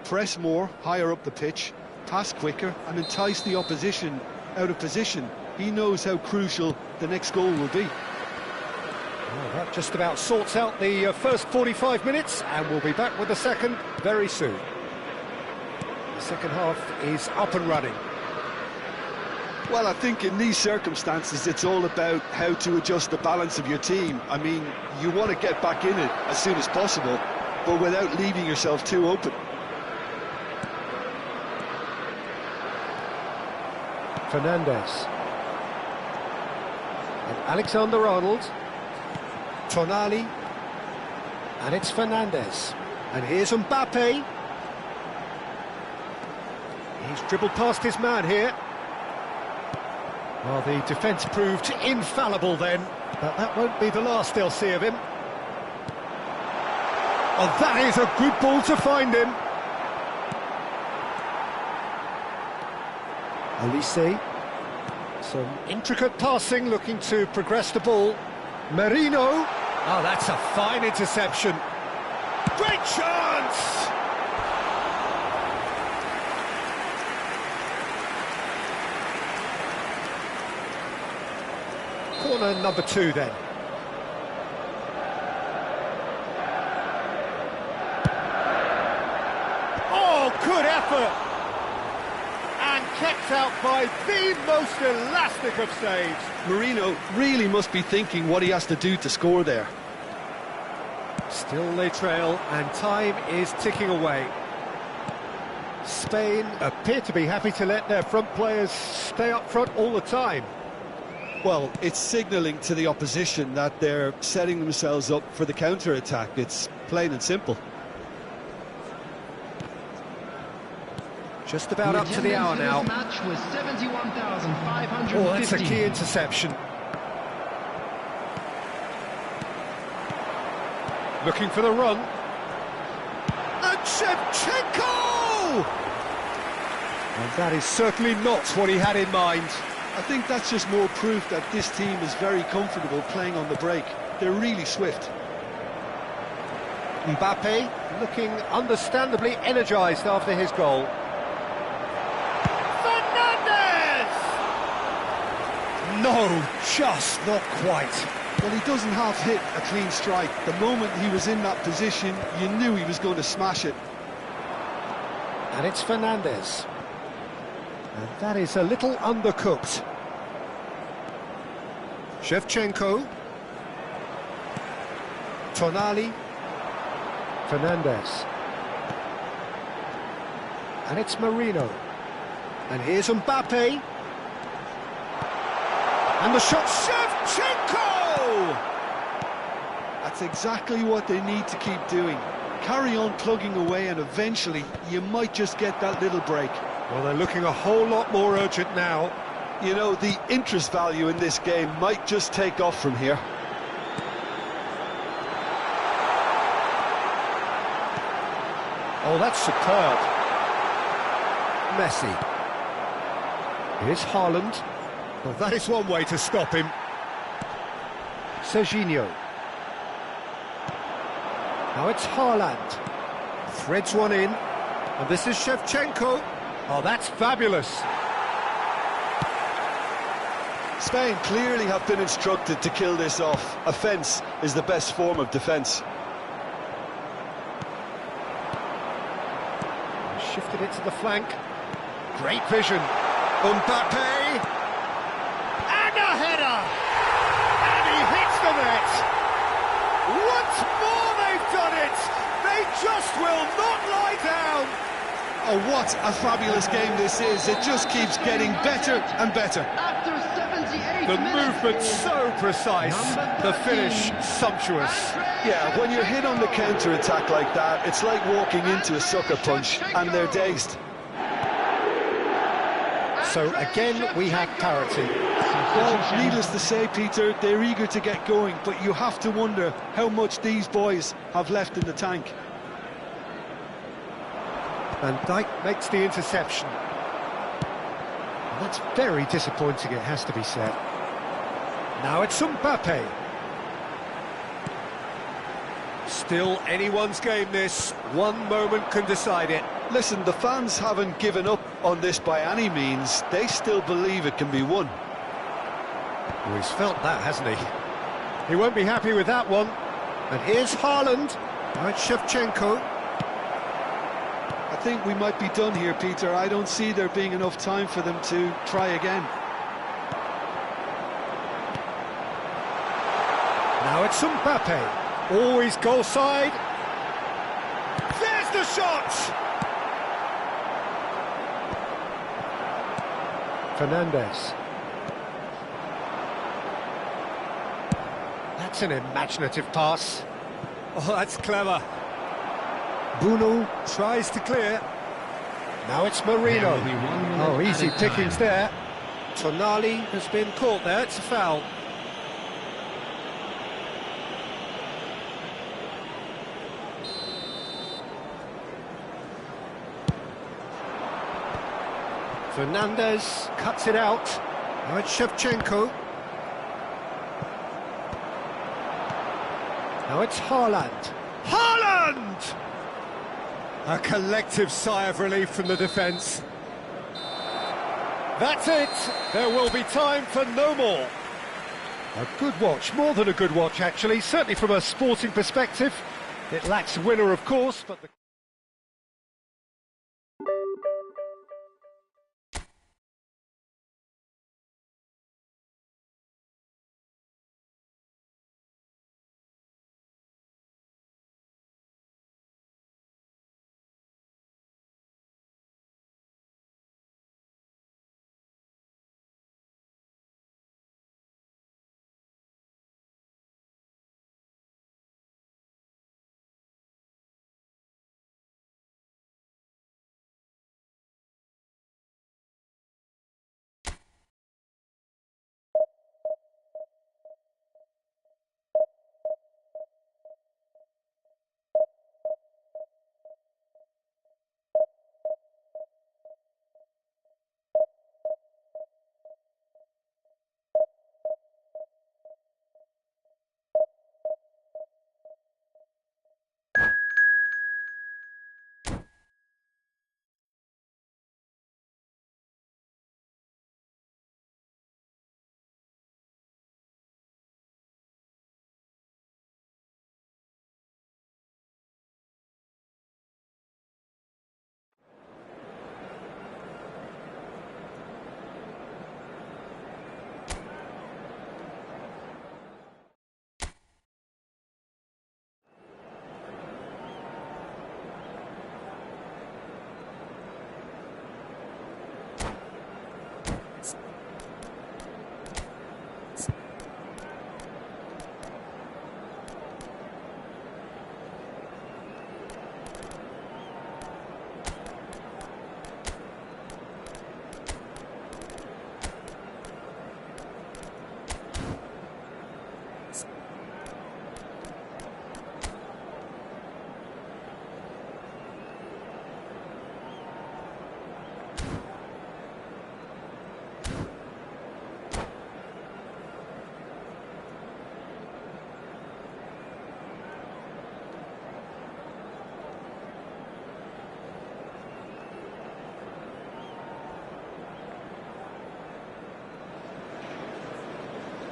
press more, higher up the pitch, pass quicker and entice the opposition out of position. He knows how crucial the next goal will be. Well, that just about sorts out the first 45 minutes, and we'll be back with the second very soon. The second half is up and running. Well, I think in these circumstances it's all about how to adjust the balance of your team. I mean, you want to get back in it as soon as possible, but without leaving yourself too open. Fernandez. And Alexander-Arnold. Tonali. And it's Fernandez. And here's Mbappe. He's dribbled past his man here. Well, the defence proved infallible then, but that won't be the last they'll see of him. Oh, that is a good ball to find him. Olise. Some intricate passing, looking to progress the ball. Marino. Oh, that's a fine interception. Great chance! Corner number 2 then. Oh, good effort! And kept out by the most elastic of saves. Marino really must be thinking what he has to do to score there. Still they trail, and time is ticking away. Spain appear to be happy to let their front players stay up front all the time. Well, it's signalling to the opposition that they're setting themselves up for the counter-attack. It's plain and simple. Just about up to the hour now. Match was 71,550. Oh, that's a key interception. Looking for the run. And Shevchenko! And that is certainly not what he had in mind. I think that's just more proof that this team is very comfortable playing on the break. They're really swift. Mbappe looking understandably energised after his goal. Fernandes! No, just not quite. Well, he doesn't half hit a clean strike. The moment he was in that position, you knew he was going to smash it. And it's Fernandes. And that is a little undercooked. Shevchenko. Tonali. Fernandes. And it's Marino. And here's Mbappe. And the shot, Shevchenko! That's exactly what they need to keep doing. Carry on plugging away and eventually you might just get that little break. Well, they're looking a whole lot more urgent now. You know, the interest value in this game might just take off from here. Oh, that's superb. Messi. Here's Haaland. Well, that is one way to stop him. Serginho. Now it's Haaland. Threads one in. And this is Shevchenko. Oh, that's fabulous. Spain clearly have been instructed to kill this off. Offence is the best form of defence. Shifted it to the flank. Great vision. Mbappe. And a header! And he hits the net! Once more they've done it! They just will not lie down! Oh, what a fabulous game this is. It just keeps getting better and better. After 78 The minutes, movement so precise, the finish sumptuous. Yeah, when you're hit on the counter-attack like that, it's like walking into a sucker punch, and they're dazed. So again, we have parity. Well, needless to say, Peter, they're eager to get going, but you have to wonder how much these boys have left in the tank. Van Dijk makes the interception. And that's very disappointing, it has to be said. Now it's Mbappe. Still anyone's game, this. One moment can decide it. Listen, the fans haven't given up on this by any means. They still believe it can be won. Oh, he's felt that, hasn't he? He won't be happy with that one. And here's Haaland. Now it's Shevchenko. I think we might be done here, Peter. I don't see there being enough time for them to try again. Now it's Mbappe. Always goal side. There's the shot! Fernandes. That's an imaginative pass. Oh, that's clever. Bruno tries to clear. Now it's Marino. Oh, easy pickings there. Tonali has been caught there. It's a foul. Fernandes cuts it out. Now it's Shevchenko. Now it's Haaland. Haaland! A collective sigh of relief from the defence. That's it. There will be time for no more. A good watch, more than a good watch actually, certainly from a sporting perspective. It lacks a winner, of course, but the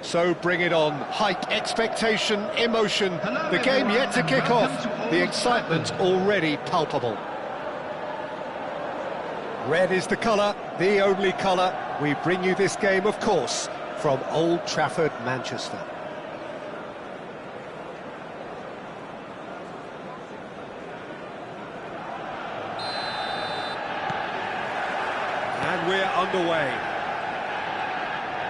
So bring it on. Hype, expectation, emotion. The game yet to kick off. The excitement already palpable. Red is the colour, the only colour. We bring you this game, of course, from Old Trafford, Manchester. And we're underway.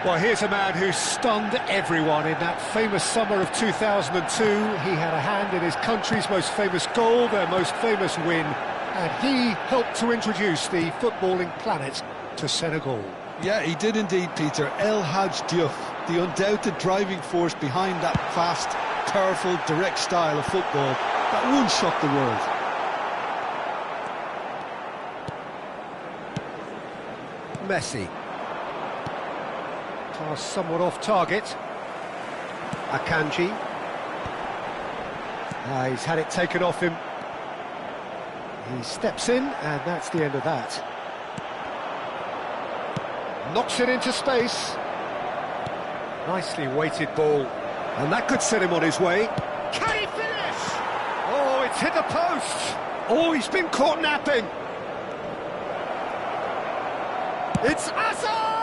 Well, here's a man who stunned everyone in that famous summer of 2002. He had a hand in his country's most famous goal, their most famous win, and he helped to introduce the footballing planet to Senegal. Yeah, he did indeed, Peter. El Hadj Diouf, the undoubted driving force behind that fast, powerful, direct style of football that once shocked the world. Messi. Pass somewhat off target. Akanji. He's had it taken off him. He steps in, and that's the end of that. Knocks it into space. Nicely weighted ball. And that could set him on his way. Can he finish? Oh, it's hit the post. Oh, he's been caught napping. It's Asa!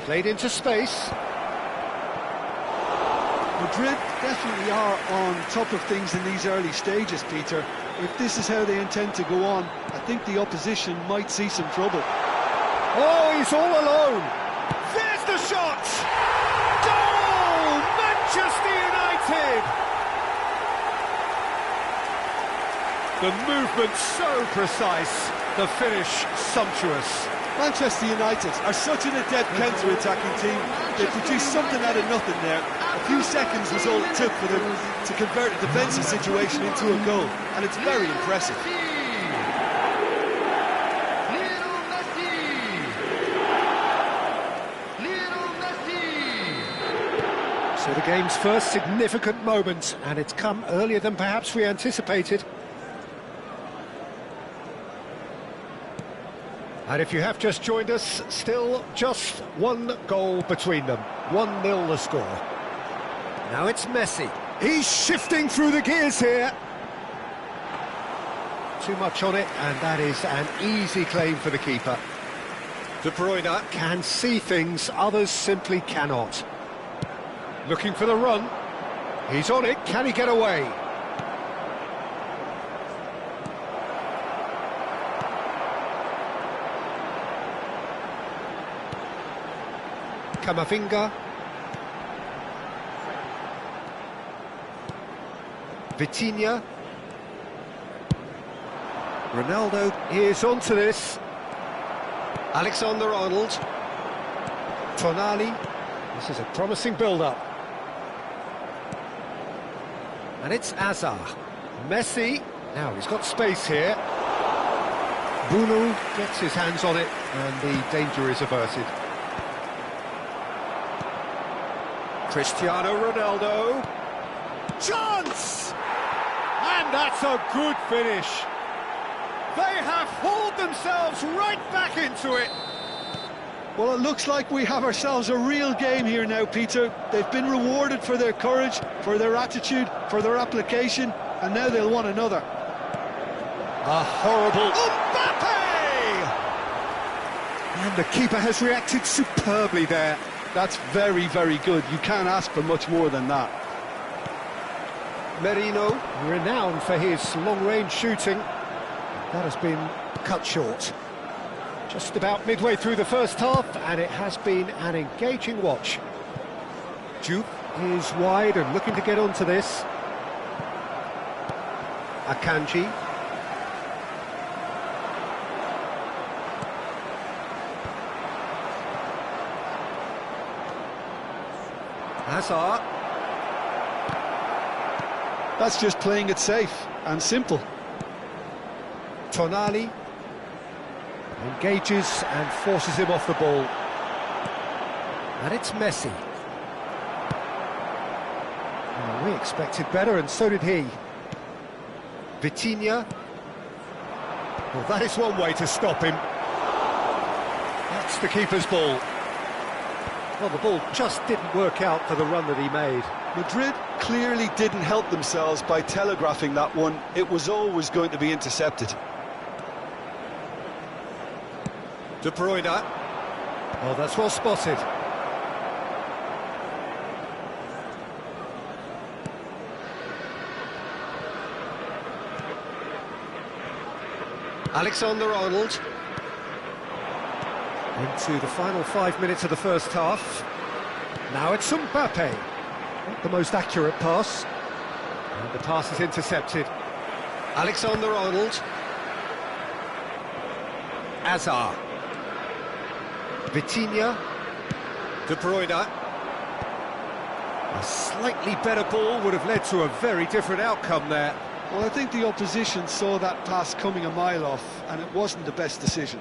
Played into space. Madrid definitely are on top of things in these early stages, Peter. If this is how they intend to go on, I think the opposition might see some trouble. Oh, he's all alone. There's the shot! Goal! Manchester United! The movement so precise, the finish sumptuous. Manchester United are such an adept counter-attacking team. They produced something out of nothing there. A few seconds was all it took for them to convert a defensive situation into a goal, and it's very impressive. So the game's first significant moment, and it's come earlier than perhaps we anticipated. And if you have just joined us, still just one goal between them. 1-0 the score. Now it's Messi. He's shifting through the gears here. Too much on it, and that is an easy claim for the keeper. De Bruyne can see things others simply cannot. Looking for the run. He's on it. Can he get away? Camavinga. Vitinha. Ronaldo is onto this. Alexander-Arnold. Tonali. This is a promising build-up. And it's Azar. Messi. Now he's got space here. Bruno gets his hands on it, and the danger is averted. Cristiano Ronaldo. Chance! And that's a good finish. They have hauled themselves right back into it. Well, it looks like we have ourselves a real game here now, Peter. They've been rewarded for their courage, for their attitude, for their application, and now they'll want another. A horrible... Mbappe! And the keeper has reacted superbly there. That's very, very good. You can't ask for much more than that. Merino, renowned for his long-range shooting. That has been cut short. Just about midway through the first half, and it has been an engaging watch. Jupe is wide and looking to get onto this. Akanji. Hazard. That's just playing it safe and simple. Tonali engages and forces him off the ball. And it's Messi. Well, we expected better, and so did he. Vitinha. Well, that is one way to stop him. That's the keeper's ball. Well, the ball just didn't work out for the run that he made. Madrid clearly didn't help themselves by telegraphing that one. It was always going to be intercepted. De Bruyne. Oh, that's well spotted. Alexander-Arnold. Into the final 5 minutes of the first half. Now it's Mbappe. Not the most accurate pass. And the pass is intercepted. Alexander-Arnold. Hazard. Vitinha. De Bruyne. A slightly better ball would have led to a very different outcome there. Well, I think the opposition saw that pass coming a mile off, and it wasn't the best decision.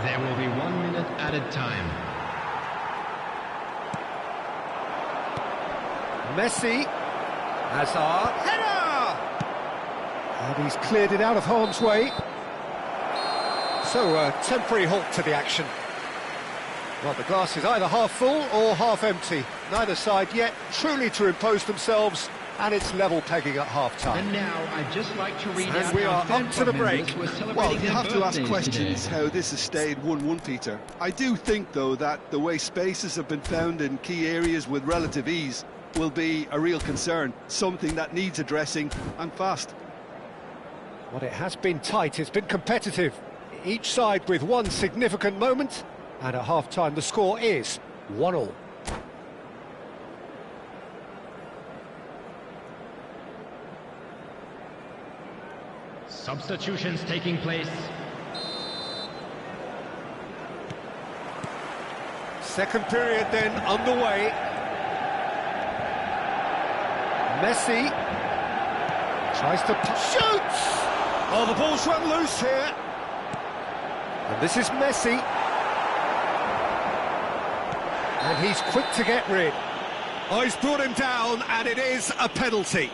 There will be 1 minute added time. Messi. Hazard. Header! And he's cleared it out of harm's way. So, a temporary halt to the action. Well, the glass is either half full or half empty. Neither side yet truly to impose themselves, and it's level pegging at half-time. And now, I'd just like to read And out we our are fan up to the club members break. who are celebrating Well, you their have to ask birthdays questions today. how this has stayed 1-1, Peter. I do think, though, that the way spaces have been found in key areas with relative ease will be a real concern, something that needs addressing, and fast. Well, it has been tight, it's been competitive. Each side with one significant moment, and at half-time the score is 1-1. Substitutions taking place. Second period then underway. Messi tries to shoots! Oh, the ball's run loose here. And this is Messi. And he's quick to get rid. Oh, he's brought him down, and it is a penalty.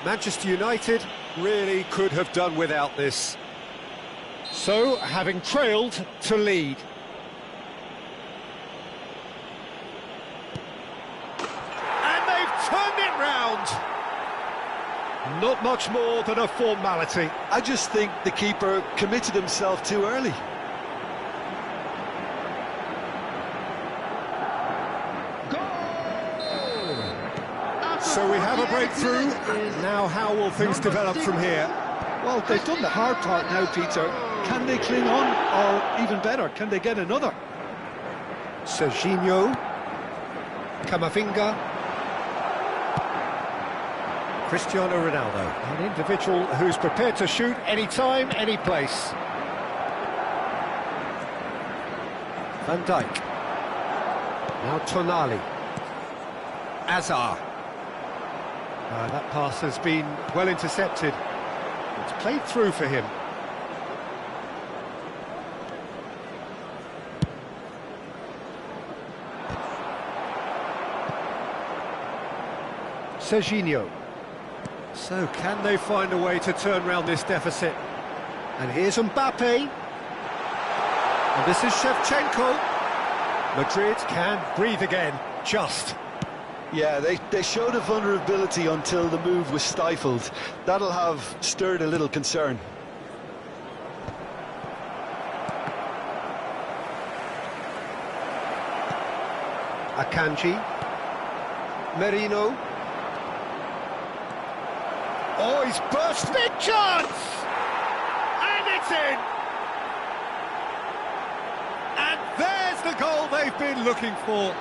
Manchester United really could have done without this. So, having trailed to lead. And they've turned it round. Not much more than a formality. I just think the keeper committed himself too early. So we have a breakthrough. Now how will things develop from here? Well, they've done the hard part now, Peter. Can they cling on, or even better, can they get another? Serginho. Camavinga. Cristiano Ronaldo, an individual who's prepared to shoot any time, any place. Van Dijk. Now Tonali. Hazard. That pass has been well intercepted. It's played through for him. Serginho. So can they find a way to turn round this deficit? And here's Mbappe. And this is Shevchenko. Madrid can breathe again, just. Yeah, they showed a vulnerability until the move was stifled. That'll have stirred a little concern. Akanji. Merino. Oh, he's burst, big chance! And it's in! And there's the goal they've been looking for.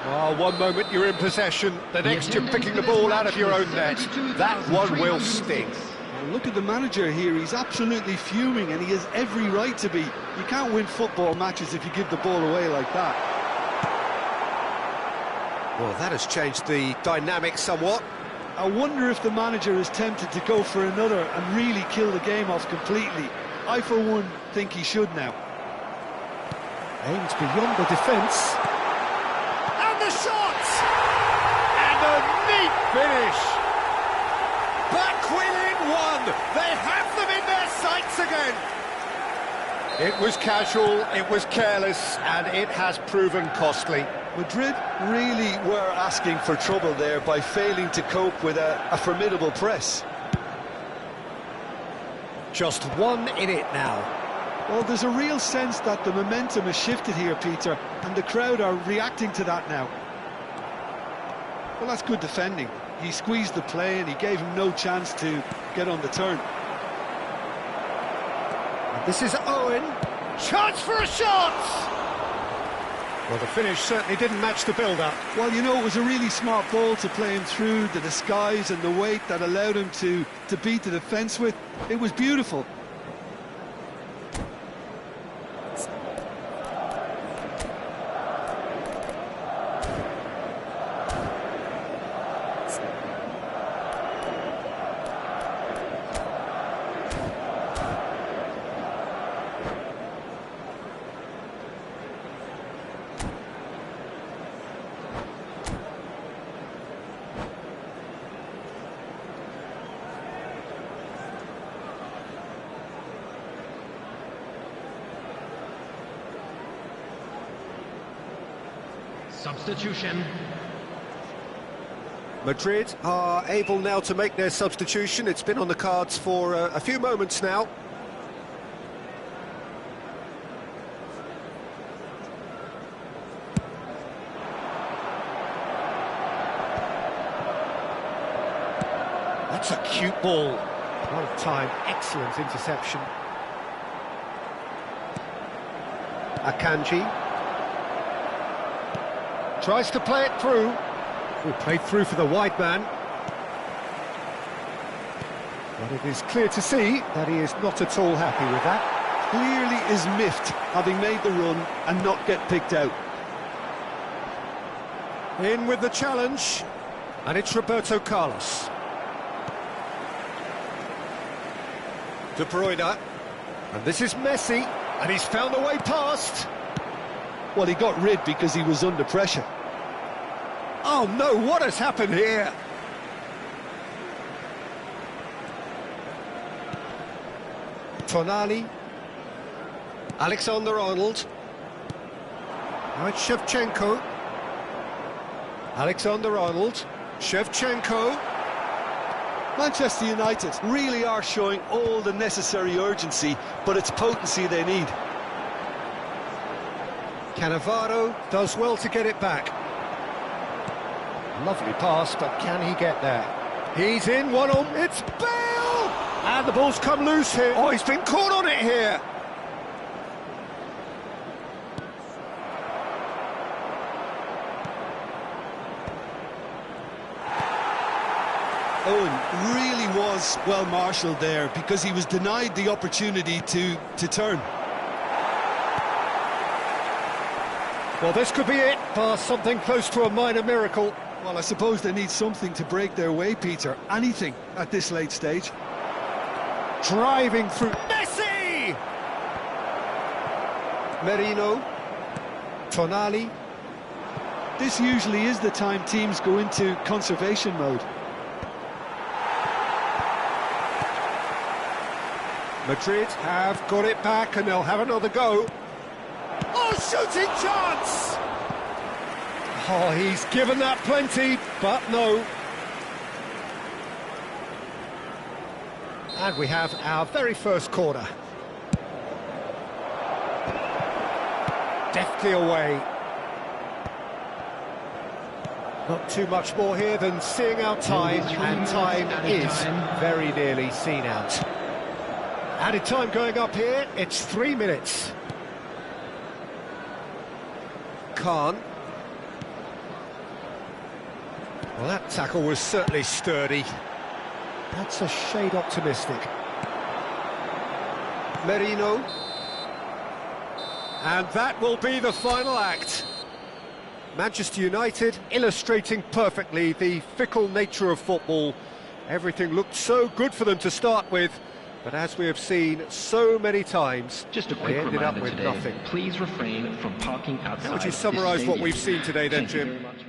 Oh, one moment you're in possession, the next you're picking the ball out of your own net. That one will sting. Well, look at the manager here, he's absolutely fuming, and he has every right to be. You can't win football matches if you give the ball away like that. Well, that has changed the dynamic somewhat. I wonder if the manager is tempted to go for another and really kill the game off completely. I, for one, think he should now. Aims beyond the defence. And the shot! And a neat finish! Back within one! They have It was casual, it was careless, and it has proven costly. Madrid really were asking for trouble there by failing to cope with a formidable press. Just one in it now. Well, there's a real sense that the momentum has shifted here, Peter, and the crowd are reacting to that now. Well, that's good defending. He squeezed the play and he gave him no chance to get on the turn. This is Owen. Chance for a shot! Well, the finish certainly didn't match the build-up. Well, you know, it was a really smart ball to play him through, the disguise and the weight that allowed him to beat the defence with. It was beautiful. Substitution. Madrid are able now to make their substitution. It's been on the cards for a few moments now. That's a cute ball. What a time, excellent interception. Akanji. Tries to play it through. Oh, played through for the wide man. But it is clear to see that he is not at all happy with that. Clearly is miffed, having made the run and not get picked out. In with the challenge, and it's Roberto Carlos. De Bruyne, and this is Messi, and he's found a way past. Well, he got rid because he was under pressure. Oh no, what has happened here? Tonali. Alexander-Arnold. Now it's Shevchenko. Alexander-Arnold. Shevchenko. Manchester United really are showing all the necessary urgency, but it's potency they need. Cannavaro does well to get it back. Lovely pass, but can he get there? He's in, one on, it's Bale! And the ball's come loose here. Oh, he's been caught on it here. Owen really was well marshalled there because he was denied the opportunity to turn. Well, this could be it, bar something close to a minor miracle. Well, I suppose they need something to break their way, Peter. Anything at this late stage. Driving through. Messi! Merino. Tonali. This usually is the time teams go into conservation mode. Madrid have got it back and they'll have another go. Oh, shooting chance! Oh, he's given that plenty, but no. And we have our very first corner. Deftly away. Not too much more here than seeing out time, and time is very nearly seen out. Added time going up here, it's 3 minutes. Khan. Well, that tackle was certainly sturdy. That's a shade optimistic. Merino. And that will be the final act. Manchester United illustrating perfectly the fickle nature of football. Everything looked so good for them to start with, but as we have seen so many times, just a quick they ended up reminder with today, nothing. please refrain from parking outside. How would you this summarise what stadium. we've seen today then, Thank you Jim? very much.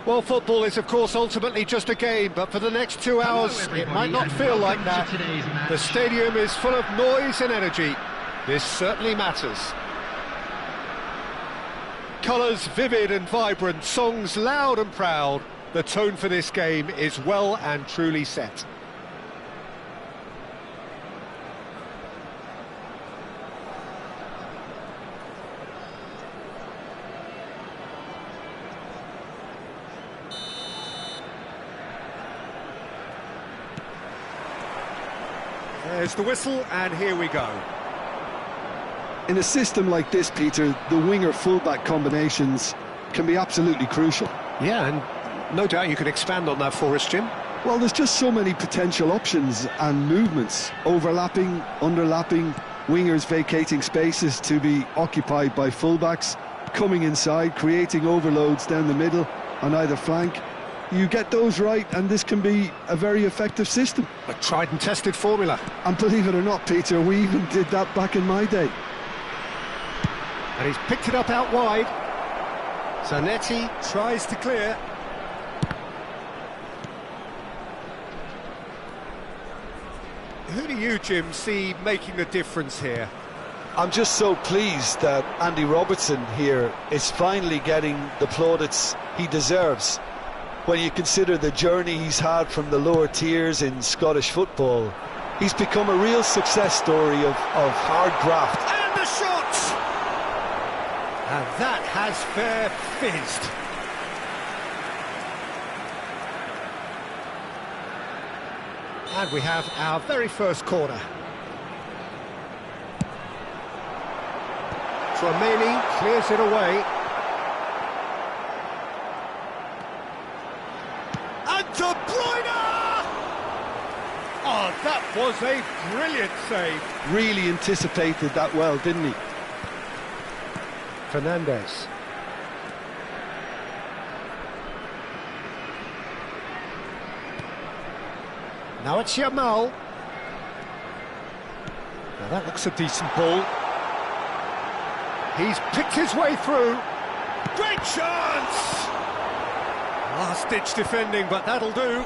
Well, football is, of course, ultimately just a game, but for the next 2 hours, it might not feel like that. The stadium is full of noise and energy. This certainly matters. Colours vivid and vibrant, songs loud and proud. The tone for this game is well and truly set. There's the whistle, and here we go. In a system like this, Peter, the winger-fullback combinations can be absolutely crucial. Yeah, and no doubt you can expand on that for us, Jim. Well, there's just so many potential options and movements. Overlapping, underlapping, wingers vacating spaces to be occupied by fullbacks, coming inside, creating overloads down the middle on either flank. You get those right, and this can be a very effective system. A tried and tested formula. And believe it or not, Peter, we even did that back in my day. And he's picked it up out wide. Zanetti tries to clear. Who do you, Jim, see making the difference here? I'm just so pleased that Andy Robertson here is finally getting the plaudits he deserves. When you consider the journey he's had from the lower tiers in Scottish football, he's become a real success story of hard graft. And the shot! And that has fair fizzed. And we have our very first corner. Tramini clears it away. And De Bruyne! Oh, that was a brilliant save. Really anticipated that well, didn't he? Fernandes. Now it's Yamal. Now that looks a decent ball. He's picked his way through. Great chance! Last-ditch defending, but that'll do.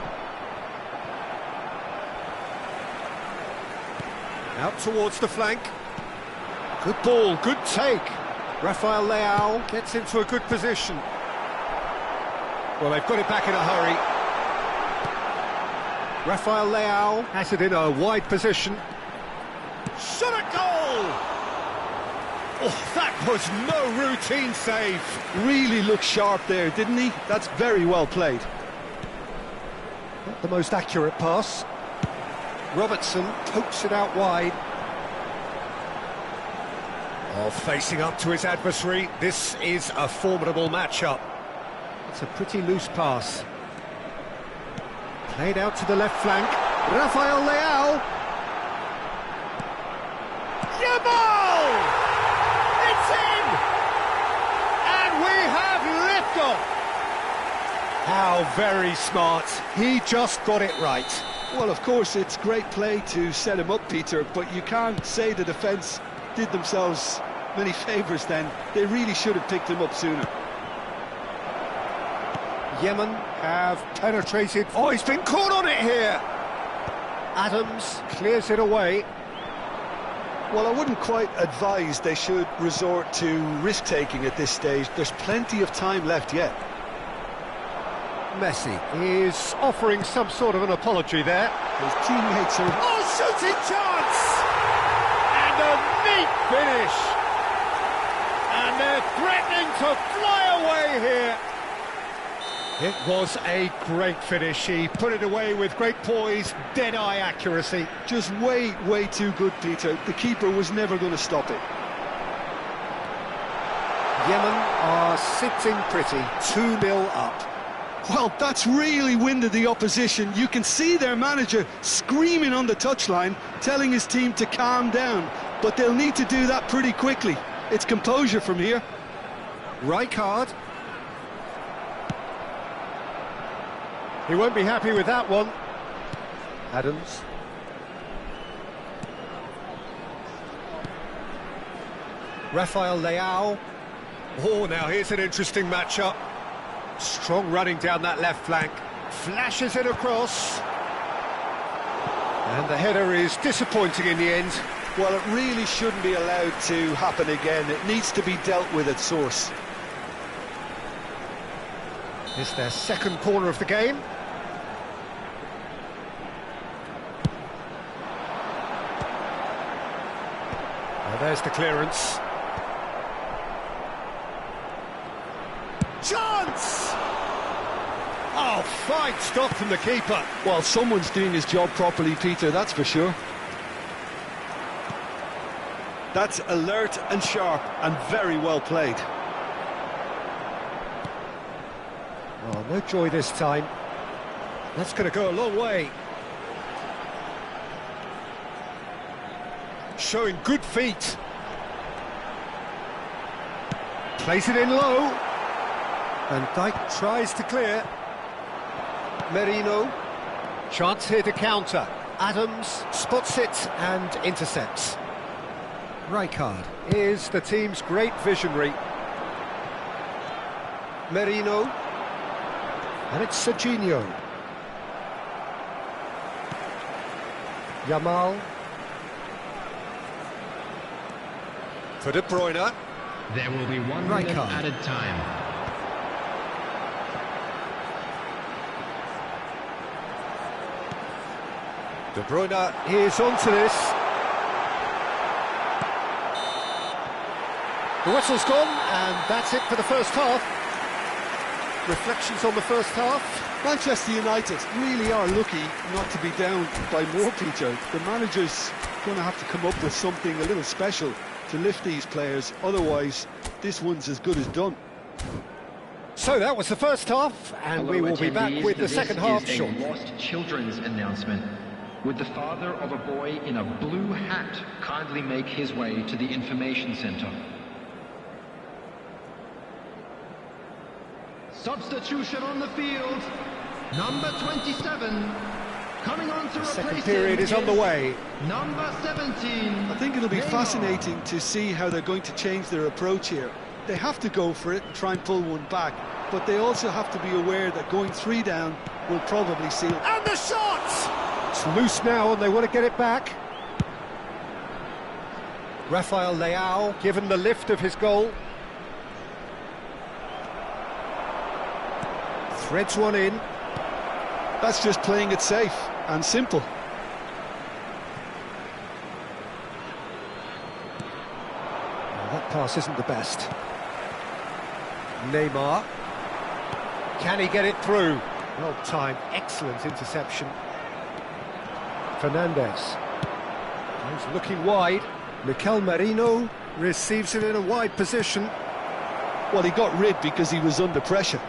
Out towards the flank. Good ball, good take. Rafael Leao gets into a good position. Well, they've got it back in a hurry. Rafael Leao has it in a wide position. Shot at goal! Oh, that was no routine save. Really looked sharp there, didn't he? That's very well played. Not the most accurate pass. Robertson pokes it out wide. Oh, facing up to his adversary. This is a formidable matchup. It's a pretty loose pass. Played out to the left flank. Rafael Leao. Yamal! It's in! And we have liftoff! How very smart. He just got it right. Well, of course, it's great play to set him up, Peter, but you can't say the defence did themselves many favours then. They really should have picked him up sooner. Yemen have penetrated. Oh, he's been caught on it here. Adams clears it away. Well, I wouldn't quite advise they should resort to risk-taking at this stage. There's plenty of time left yet. Messi is offering some sort of an apology there. His teammates are... Oh, shooting chance! And a neat finish. And they're threatening to fly away here. It was a great finish. He put it away with great poise, dead-eye accuracy. Just way, way too good, Peter. The keeper was never going to stop it. Yemen are sitting pretty, 2-0 up. Well, that's really winded the opposition. You can see their manager screaming on the touchline, telling his team to calm down. But they'll need to do that pretty quickly. It's composure from here. Rijkaard. He won't be happy with that one. Adams. Rafael Leao. Oh, now here's an interesting matchup. Strong running down that left flank. Flashes it across. And the header is disappointing in the end. Well, it really shouldn't be allowed to happen again. It needs to be dealt with at source. It's their second corner of the game. Oh, there's the clearance. Chance! Oh, fine stop from the keeper. Well, someone's doing his job properly, Peter, that's for sure. That's alert and sharp and very well played. Oh, no joy this time. That's going to go a long way. Showing good feet. Plays it in low. And Dijk tries to clear. Merino. Chance here to counter. Adams spots it and intercepts. Rijkaard is the team's great visionary. Merino. And it's Serginho. Yamal. For De Bruyne. There will be 1 minute Rijkaard. added time. De Bruyne is onto this. The whistle's gone, and that's it for the first half. Reflections on the first half? Manchester United really are lucky not to be down by more, Peter. The manager's going to have to come up with something a little special to lift these players, otherwise this one's as good as done. So that was the first half, and we will be back with the second half shortly. This is a lost children's announcement. Would the father of a boy in a blue hat kindly make his way to the information centre? Substitution on the field. Number 27. Coming on to replace Second period is underway. Number 17. I think it'll be Neymar. fascinating to see how they're going to change their approach here. They have to go for it and try and pull one back, but they also have to be aware that going 3 down will probably seal. And the shot! It's loose now, and they want to get it back. Rafael Leao given the lift of his goal. Threads one in. That's just playing it safe and simple. Well, that pass isn't the best. Neymar. Can he get it through? Well timed, excellent interception. Fernandes. He's looking wide. Mikel Merino receives it in a wide position. Well, he got rid because he was under pressure.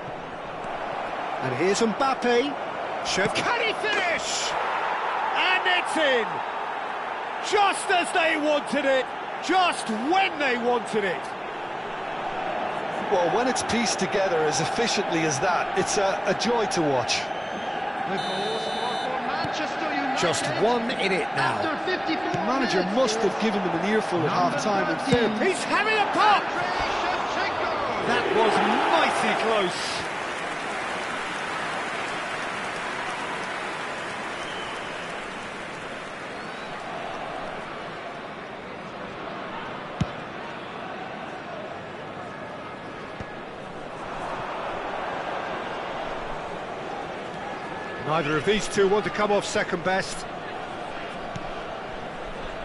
And here's Mbappe. Can he finish? And it's in! Just as they wanted it, just when they wanted it. Well, when it's pieced together as efficiently as that, it's a joy to watch. The goal scored for Manchester United. Just 1 in it now. After 54 The manager minutes. must have given them an earful at half-time and fair. He's having a pop! Shevchenko. That was mighty close. Neither of these two want to come off second best.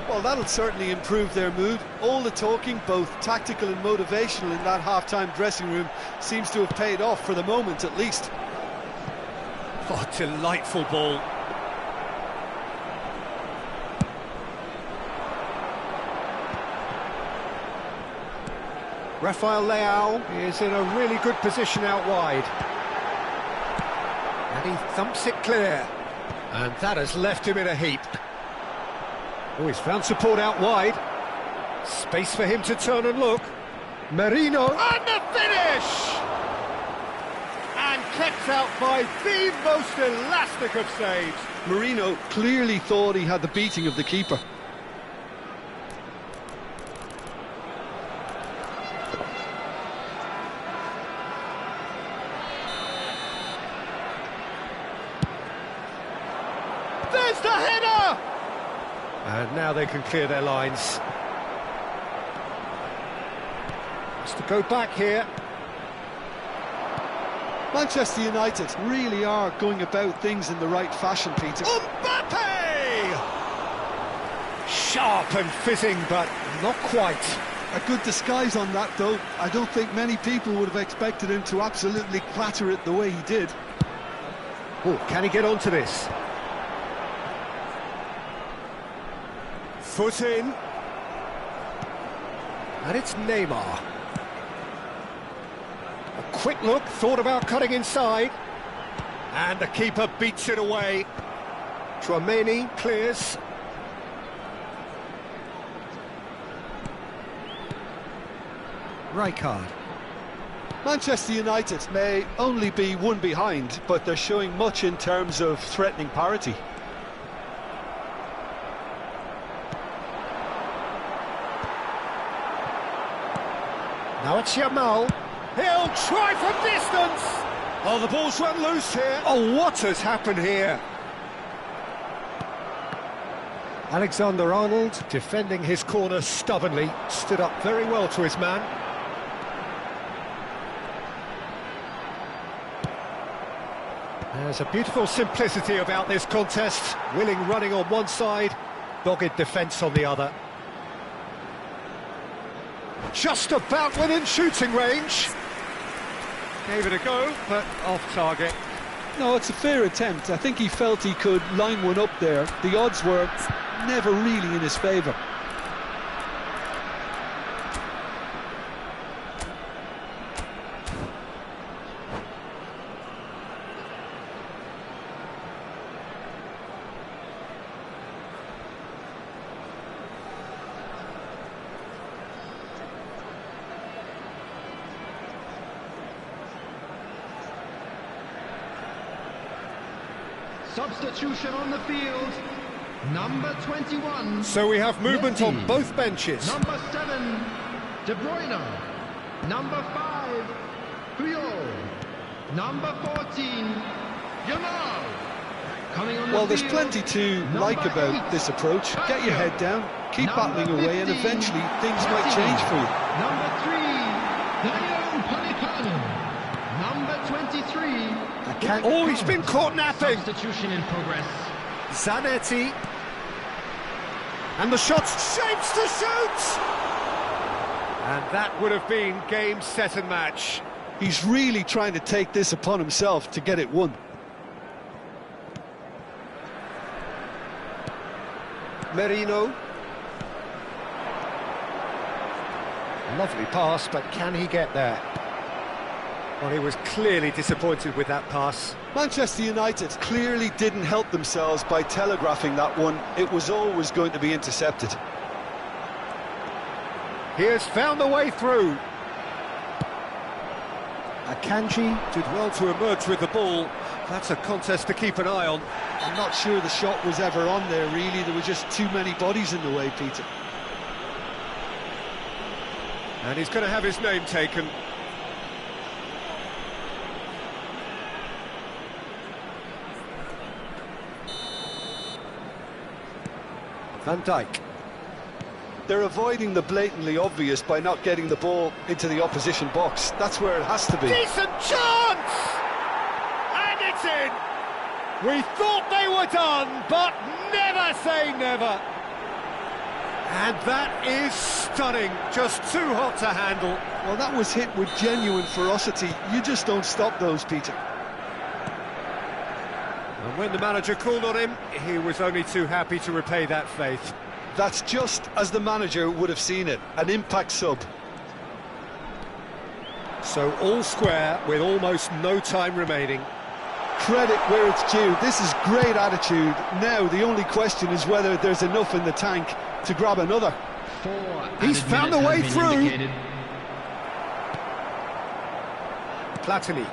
Well, that'll certainly improve their mood. All the talking, both tactical and motivational, in that half-time dressing room seems to have paid off for the moment, at least. Oh, delightful ball. Rafael Leao is in a really good position out wide. And he thumps it clear. And that has left him in a heap. Oh, he's found support out wide. Space for him to turn and look. Merino, and the finish! And kept out by the most elastic of saves. Marino clearly thought he had the beating of the keeper. And now they can clear their lines. Has to go back here. Manchester United really are going about things in the right fashion, Peter. Mbappe! Sharp and fizzing, but not quite. A good disguise on that, though. I don't think many people would have expected him to absolutely clatter it the way he did. Oh, can he get onto this? Foot in. And it's Neymar. A quick look, thought about cutting inside. And the keeper beats it away. Tchouaméni clears. Rijkaard. Manchester United may only be one behind, but they're showing much in terms of threatening parity. Now it's Yamal. He'll try from distance. Oh, the ball's run loose here. Oh, what has happened here? Alexander-Arnold defending his corner stubbornly, stood up very well to his man. There's a beautiful simplicity about this contest. Willing running on one side, dogged defence on the other. Just about within shooting range. Gave it a go, but off target. No, it's a fair attempt. I think he felt he could line one up there. The odds were never really in his favour. Substitution on the field. Number 21. So we have movement Messi. on both benches. Number 7, De Bruyne. Number 5, Puyol. Number 14, Yamal. Coming on the Well, there's field, plenty to number like about 8, this approach. Get your head down, keep Number battling away, and 15, eventually things might Messi. change for you. Number 3, Daniel Upamecano. Number 23. Oh, he's been caught napping. Substitution in progress. Zanetti. And the shot's shapes to shoot! And that would have been game, set and match. He's really trying to take this upon himself to get it won. Merino. Lovely pass, but can he get there? Well, he was clearly disappointed with that pass. Manchester United clearly didn't help themselves by telegraphing that one. It was always going to be intercepted. He has found the way through. Akanji did well to emerge with the ball. That's a contest to keep an eye on. I'm not sure the shot was ever on there, really. There were just too many bodies in the way, Peter. And he's going to have his name taken. Van Dijk. They're avoiding the blatantly obvious by not getting the ball into the opposition box. That's where it has to be. Decent chance! And it's in! We thought they were done, but never say never. And that is stunning, just too hot to handle. Well, that was hit with genuine ferocity. You just don't stop those, Peter. And when the manager called on him, he was only too happy to repay that faith. That's just as the manager would have seen it, an impact sub. So all square with almost no time remaining. Credit where it's due. This is great attitude. Now the only question is whether there's enough in the tank to grab another. He's found a way through. Platini.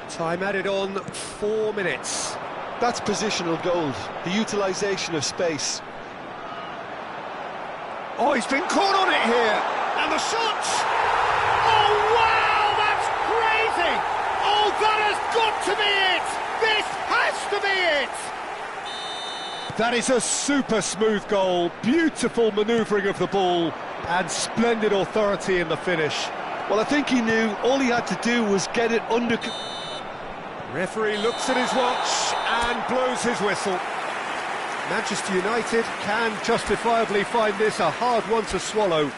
Time added on 4 minutes. That's positional gold, the utilisation of space. Oh, he's been caught on it here. And the shot! Oh, wow, that's crazy! Oh, that has got to be it! This has to be it! That is a super smooth goal, beautiful manoeuvring of the ball, and splendid authority in the finish. Well, I think he knew all he had to do was get it under... Referee looks at his watch and blows his whistle. Manchester United can justifiably find this a hard one to swallow.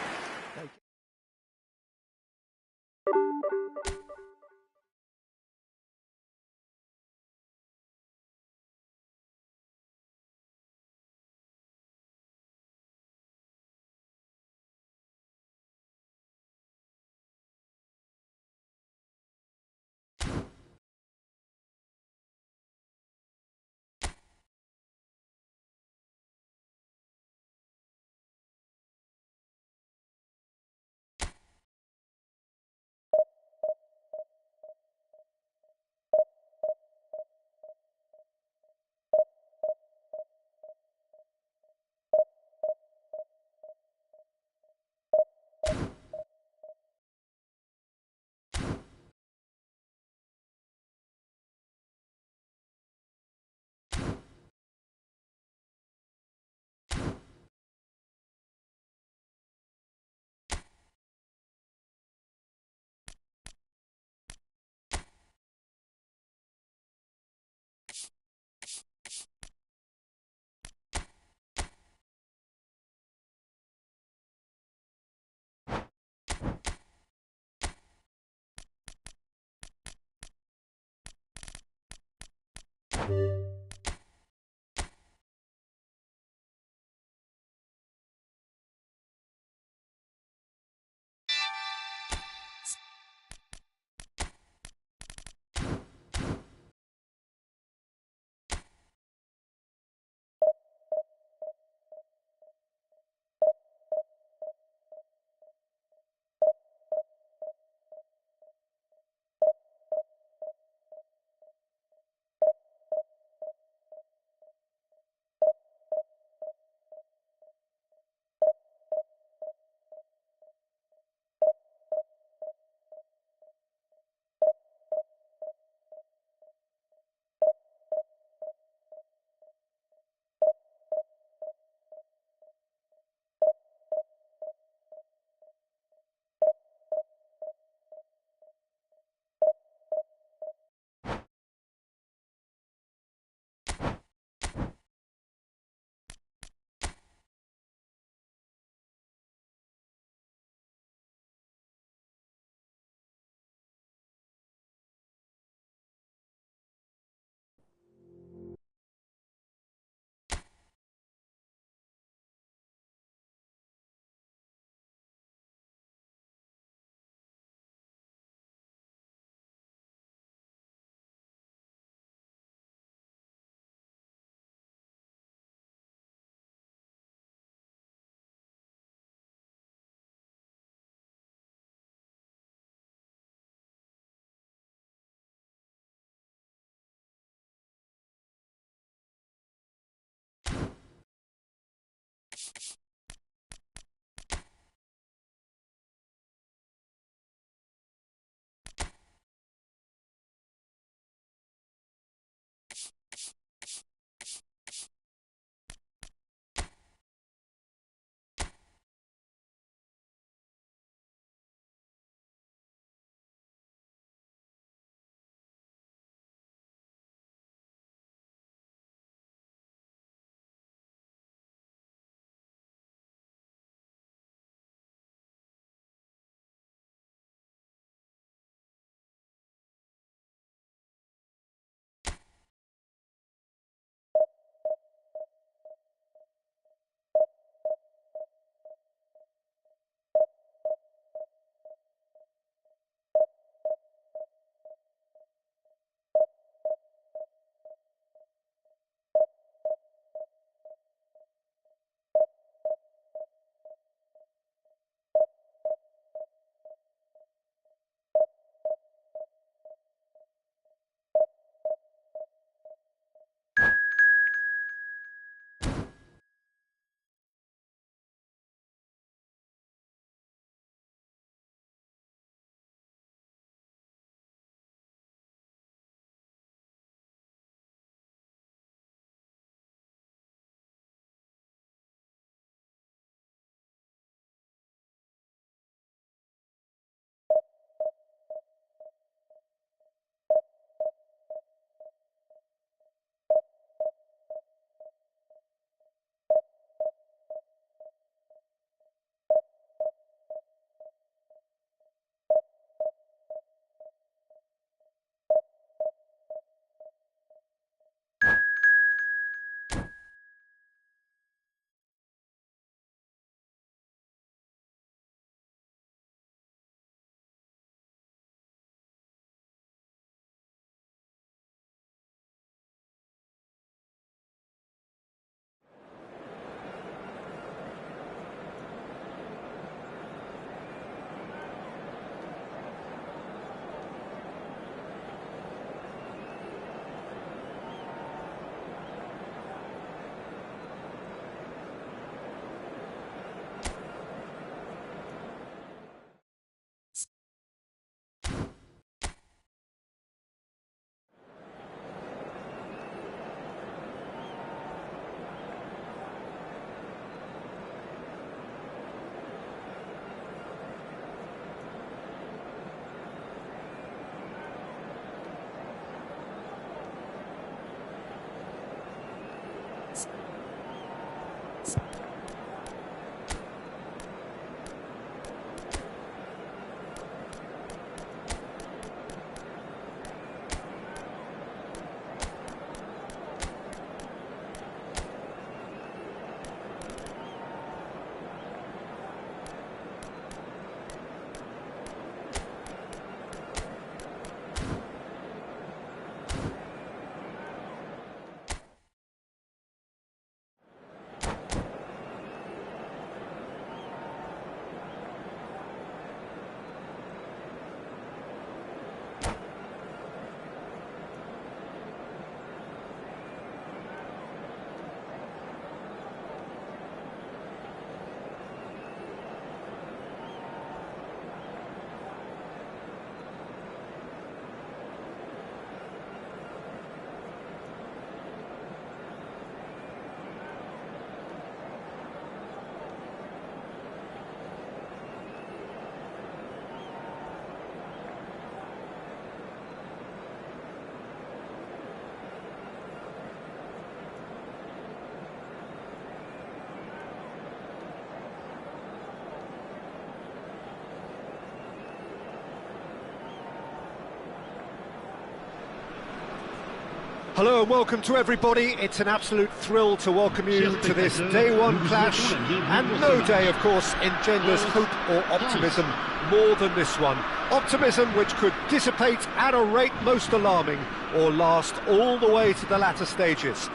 Hello and welcome to everybody. It's an absolute thrill to welcome you to this day one clash, and no day, of course, engenders hope or optimism more than this one. Optimism which could dissipate at a rate most alarming or last all the way to the latter stages.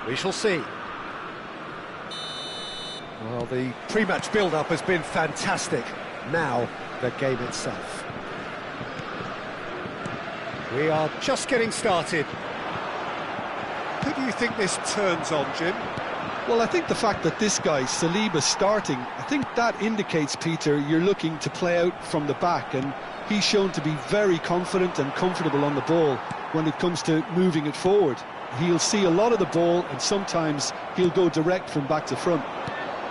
We shall see. Well, the pre-match build-up has been fantastic. Now, the game itself. We are just getting started. Who do you think this turns on, Jim? Well, I think the fact that this guy, Saliba's starting, I think that indicates, Peter, you're looking to play out from the back, and he's shown to be very confident and comfortable on the ball when it comes to moving it forward. He'll see a lot of the ball, and sometimes he'll go direct from back to front.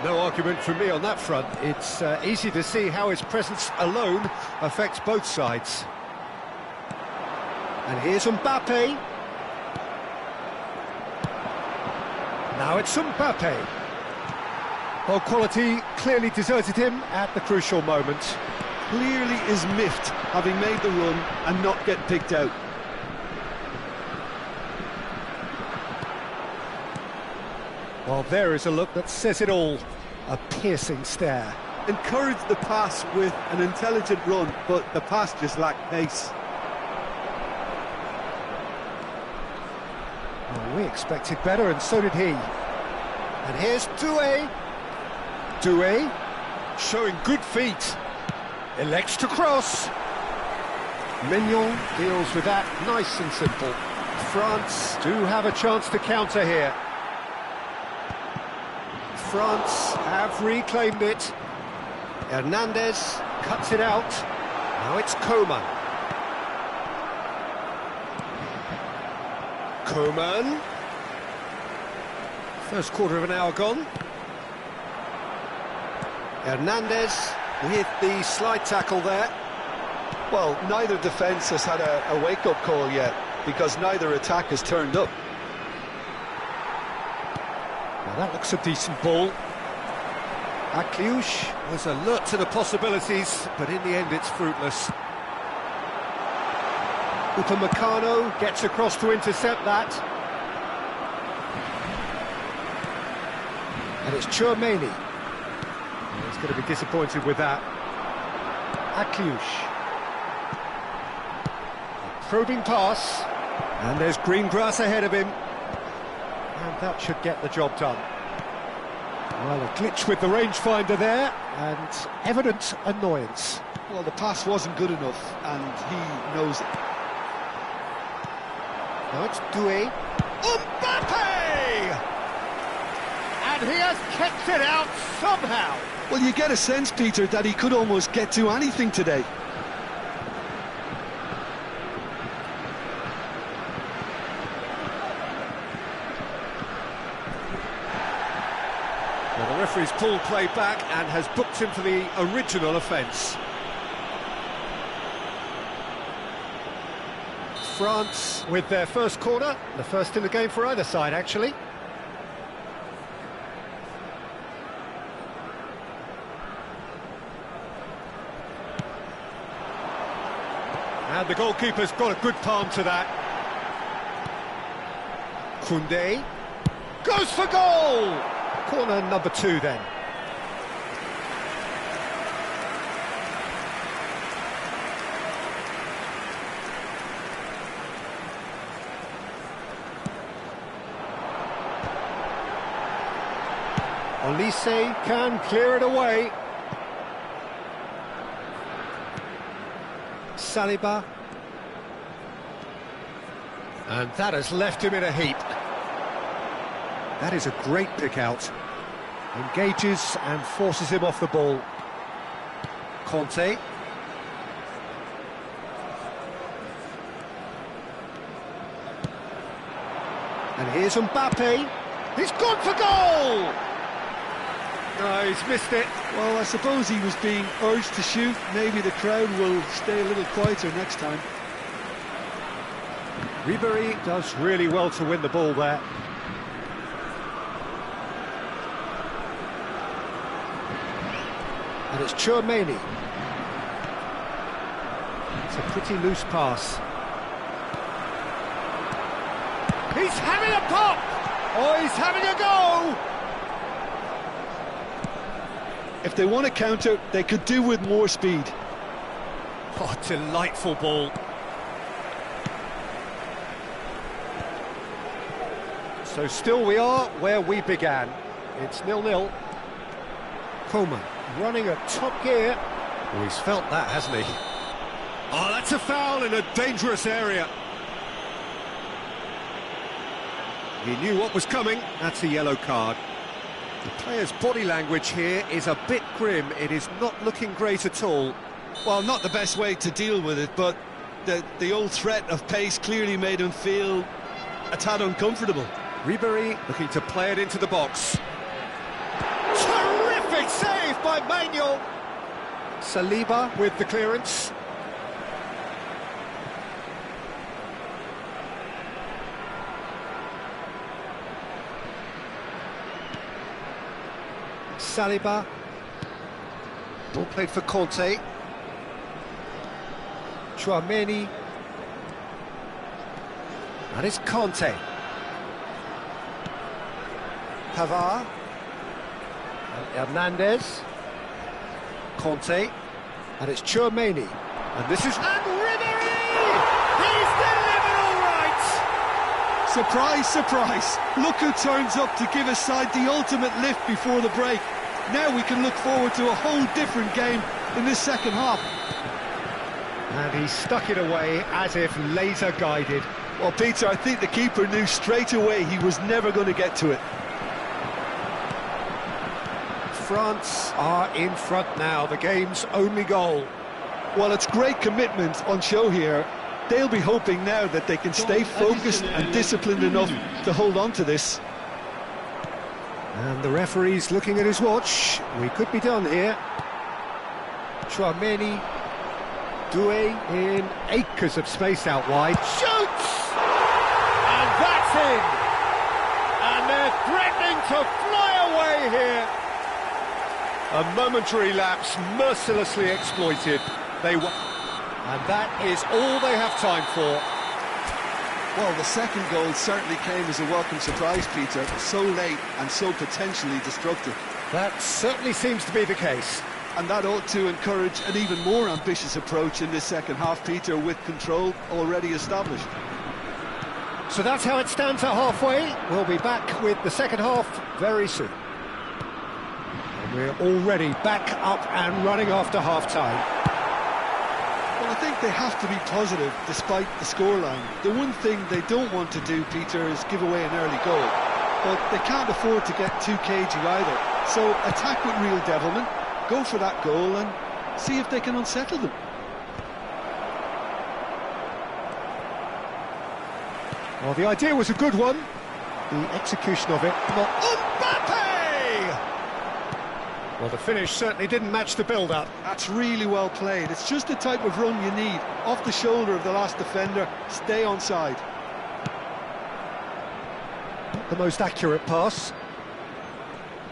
No argument from me on that front. It's easy to see how his presence alone affects both sides. And here's Mbappe. Now it's Mbappe. Well, quality clearly deserted him at the crucial moment. Clearly is miffed, having made the run and not get picked out. Well, there is a look that says it all. A piercing stare. Encouraged the pass with an intelligent run, but the pass just lacked pace. Well, we expected better, and so did he. And here's Doué. Doué, showing good feet. Elects to cross. Mignon deals with that nice and simple. France do have a chance to counter here. France have reclaimed it. Hernandez cuts it out. Now it's Coman. Coman. First quarter of an hour gone. Hernandez with the slide tackle there. Well, neither defence has had a wake-up call yet, because neither attack has turned up. Well, that looks a decent ball. Akliouche was alert to the possibilities, but in the end it's fruitless. Upamecano gets across to intercept that. And it's Tchouaméni. Well, he's going to be disappointed with that. Akliouche. A probing pass. And there's green grass ahead of him. And that should get the job done. Well, a glitch with the rangefinder there, and evident annoyance. Well, the pass wasn't good enough, and he knows it. Now it's Doué. Mbappe! And he has kept it out somehow. Well, you get a sense, Peter, that he could almost get to anything today. Well, the referee's pulled play back and has booked him for the original offence. France with their first corner, the first in the game for either side, actually. And the goalkeeper's got a good palm to that. Koundé goes for goal! Corner number 2 then. Olise can clear it away. Saliba. And that has left him in a heap. That is a great pick out. Engages and forces him off the ball. Conte. And here's Mbappe. He's gone for goal! No, he's missed it. Well, I suppose he was being urged to shoot. Maybe the crowd will stay a little quieter next time. Ribéry does really well to win the ball there. And it's Tchouaméni. It's a pretty loose pass. He's having a pop! Oh, he's having a go! If they want to counter, they could do with more speed. Oh, delightful ball. So still we are where we began. It's 0-0. Coleman running at top gear. Oh, he's felt that, hasn't he? Oh, that's a foul in a dangerous area. He knew what was coming. That's a yellow card. The player's body language here is a bit grim. It is not looking great at all. Well, not the best way to deal with it, but the old threat of pace clearly made him feel a tad uncomfortable. Ribéry looking to play it into the box. Terrific save by Manuel. Saliba with the clearance. Saliba. Ball played for Conte. Chouameni. And it's Conte. Pavard. And Hernandez. Conte. And it's Chouameni. And this is... And Ribéry! He's delivered all right! Surprise, surprise. Look who turns up to give his side the ultimate lift before the break. Now we can look forward to a whole different game in this second half. And he stuck it away as if laser guided. Well, Peter, I think the keeper knew straight away he was never going to get to it. France are in front now, the game's only goal. Well, it's great commitment on show here. They'll be hoping now that they can stay focused and disciplined enough to hold on to this. And the referee's looking at his watch. We could be done here. Chouameni. Doué in acres of space out wide. Shoots! And that's in! And they're threatening to fly away here. A momentary lapse mercilessly exploited. And that is all they have time for. Well, the second goal certainly came as a welcome surprise, Peter. So late and so potentially destructive. That certainly seems to be the case. And that ought to encourage an even more ambitious approach in this second half, Peter, with control already established. So that's how it stands at halfway. We'll be back with the second half very soon. And we're already back up and running after half-time. Well, I think they have to be positive despite the scoreline. The one thing they don't want to do, Peter, is give away an early goal. But they can't afford to get too cagey either. So attack with real devilment, go for that goal and see if they can unsettle them. Well, the idea was a good one. The execution of it, not... Mbappe! Well, the finish certainly didn't match the build-up. That's really well played. It's just the type of run you need. Off the shoulder of the last defender, stay onside. The most accurate pass.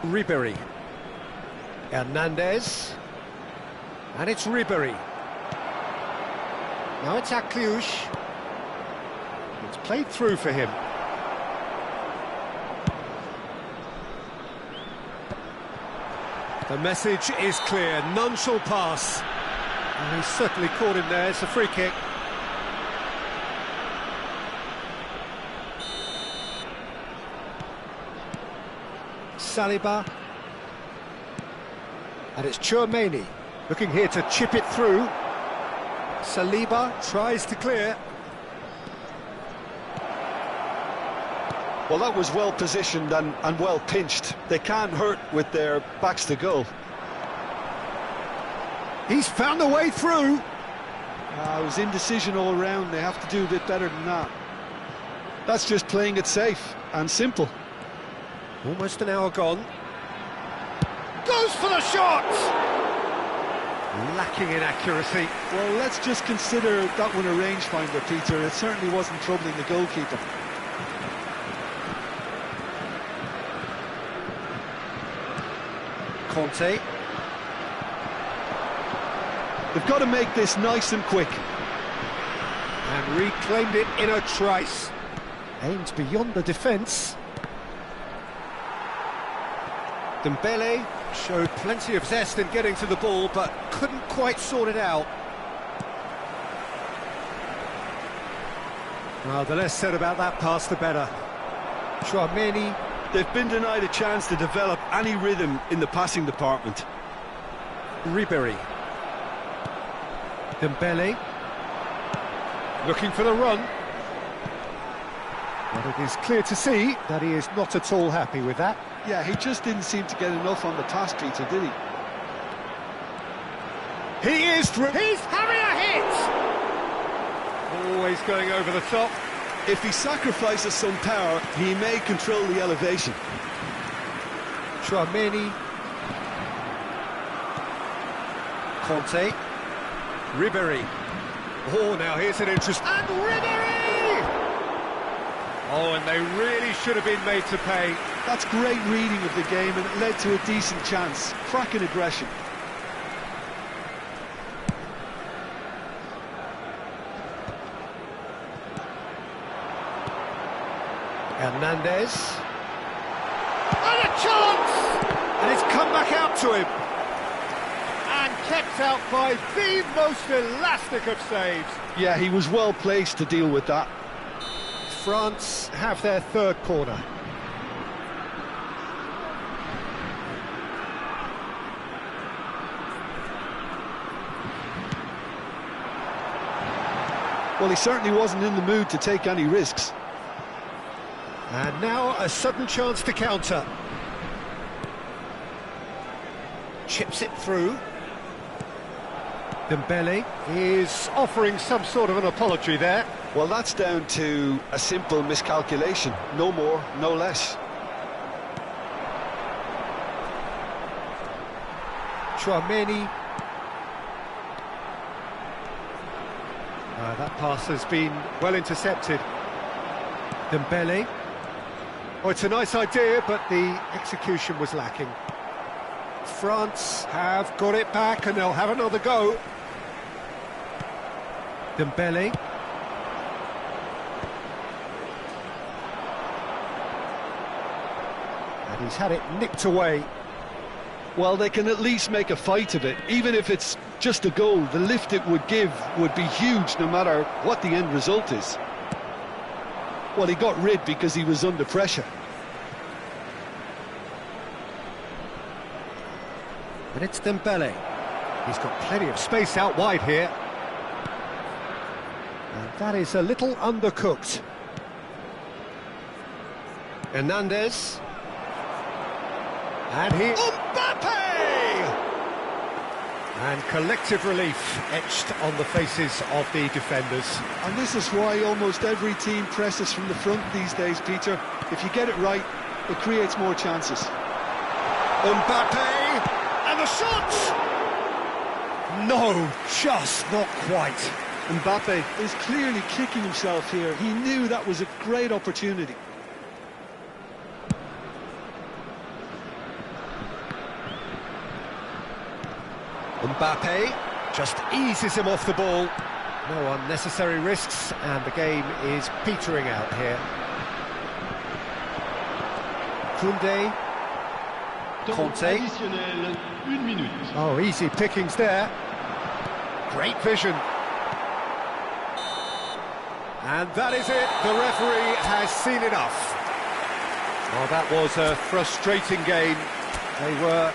Ribéry. Hernandez. And it's Ribéry. Now it's Akliouche. It's played through for him. The message is clear, none shall pass. And he's certainly caught him there, it's a free kick. Saliba. And it's Chouameni, looking here to chip it through. Saliba tries to clear. Well, that was well positioned and well pinched. They can't hurt with their backs to goal. He's found a way through. It was indecision all round. They have to do a bit better than that. That's just playing it safe and simple. Almost an hour gone. Goes for the shot! Lacking in accuracy. Well, let's just consider that one a rangefinder, Peter. It certainly wasn't troubling the goalkeeper. Conte. They've got to make this nice and quick. And reclaimed it in a trice. Aimed beyond the defence. Dembele showed plenty of zest in getting to the ball, but couldn't quite sort it out. Well, the less said about that pass, the better. Tchouaméni. They've been denied a chance to develop any rhythm in the passing department. Ribéry. Dembele. Looking for the run. But it is clear to see that he is not at all happy with that. Yeah, he just didn't seem to get enough on the pass, Peter, did he? He's having a hit! Always going over the top. If he sacrifices some power, he may control the elevation. Tchouaméni. Conte. Ribéry. Oh, now here's an interest. And Ribéry! Oh, and they really should have been made to pay. That's great reading of the game, and it led to a decent chance. Cracking aggression. Hernandez. And a chance! And it's come back out to him. And kept out by the most elastic of saves. Yeah, he was well placed to deal with that. France have their third corner. Well, he certainly wasn't in the mood to take any risks. And now a sudden chance to counter. Chips it through. Dembele is offering some sort of an apology there. Well, that's down to a simple miscalculation. No more, no less. Tchouaméni. That pass has been well intercepted. Dembele. Oh, it's a nice idea, but the execution was lacking. France have got it back, and they'll have another go. Dembele. And he's had it nicked away. Well, they can at least make a fight of it. Even if it's just a goal, the lift it would give would be huge no matter what the end result is. Well, he got rid because he was under pressure. And it's Dembele. He's got plenty of space out wide here. And that is a little undercooked. Hernandez. And he... Mbappe! And collective relief etched on the faces of the defenders. And this is why almost every team presses from the front these days, Peter. If you get it right, it creates more chances. Mbappe! And the shot! No, just not quite. Mbappe is clearly kicking himself here. He knew that was a great opportunity. Mbappe just eases him off the ball. No unnecessary risks, and the game is petering out here. Koundé. Conte. Oh, easy pickings there. Great vision. And that is it. The referee has seen enough. Well, that was a frustrating game. They were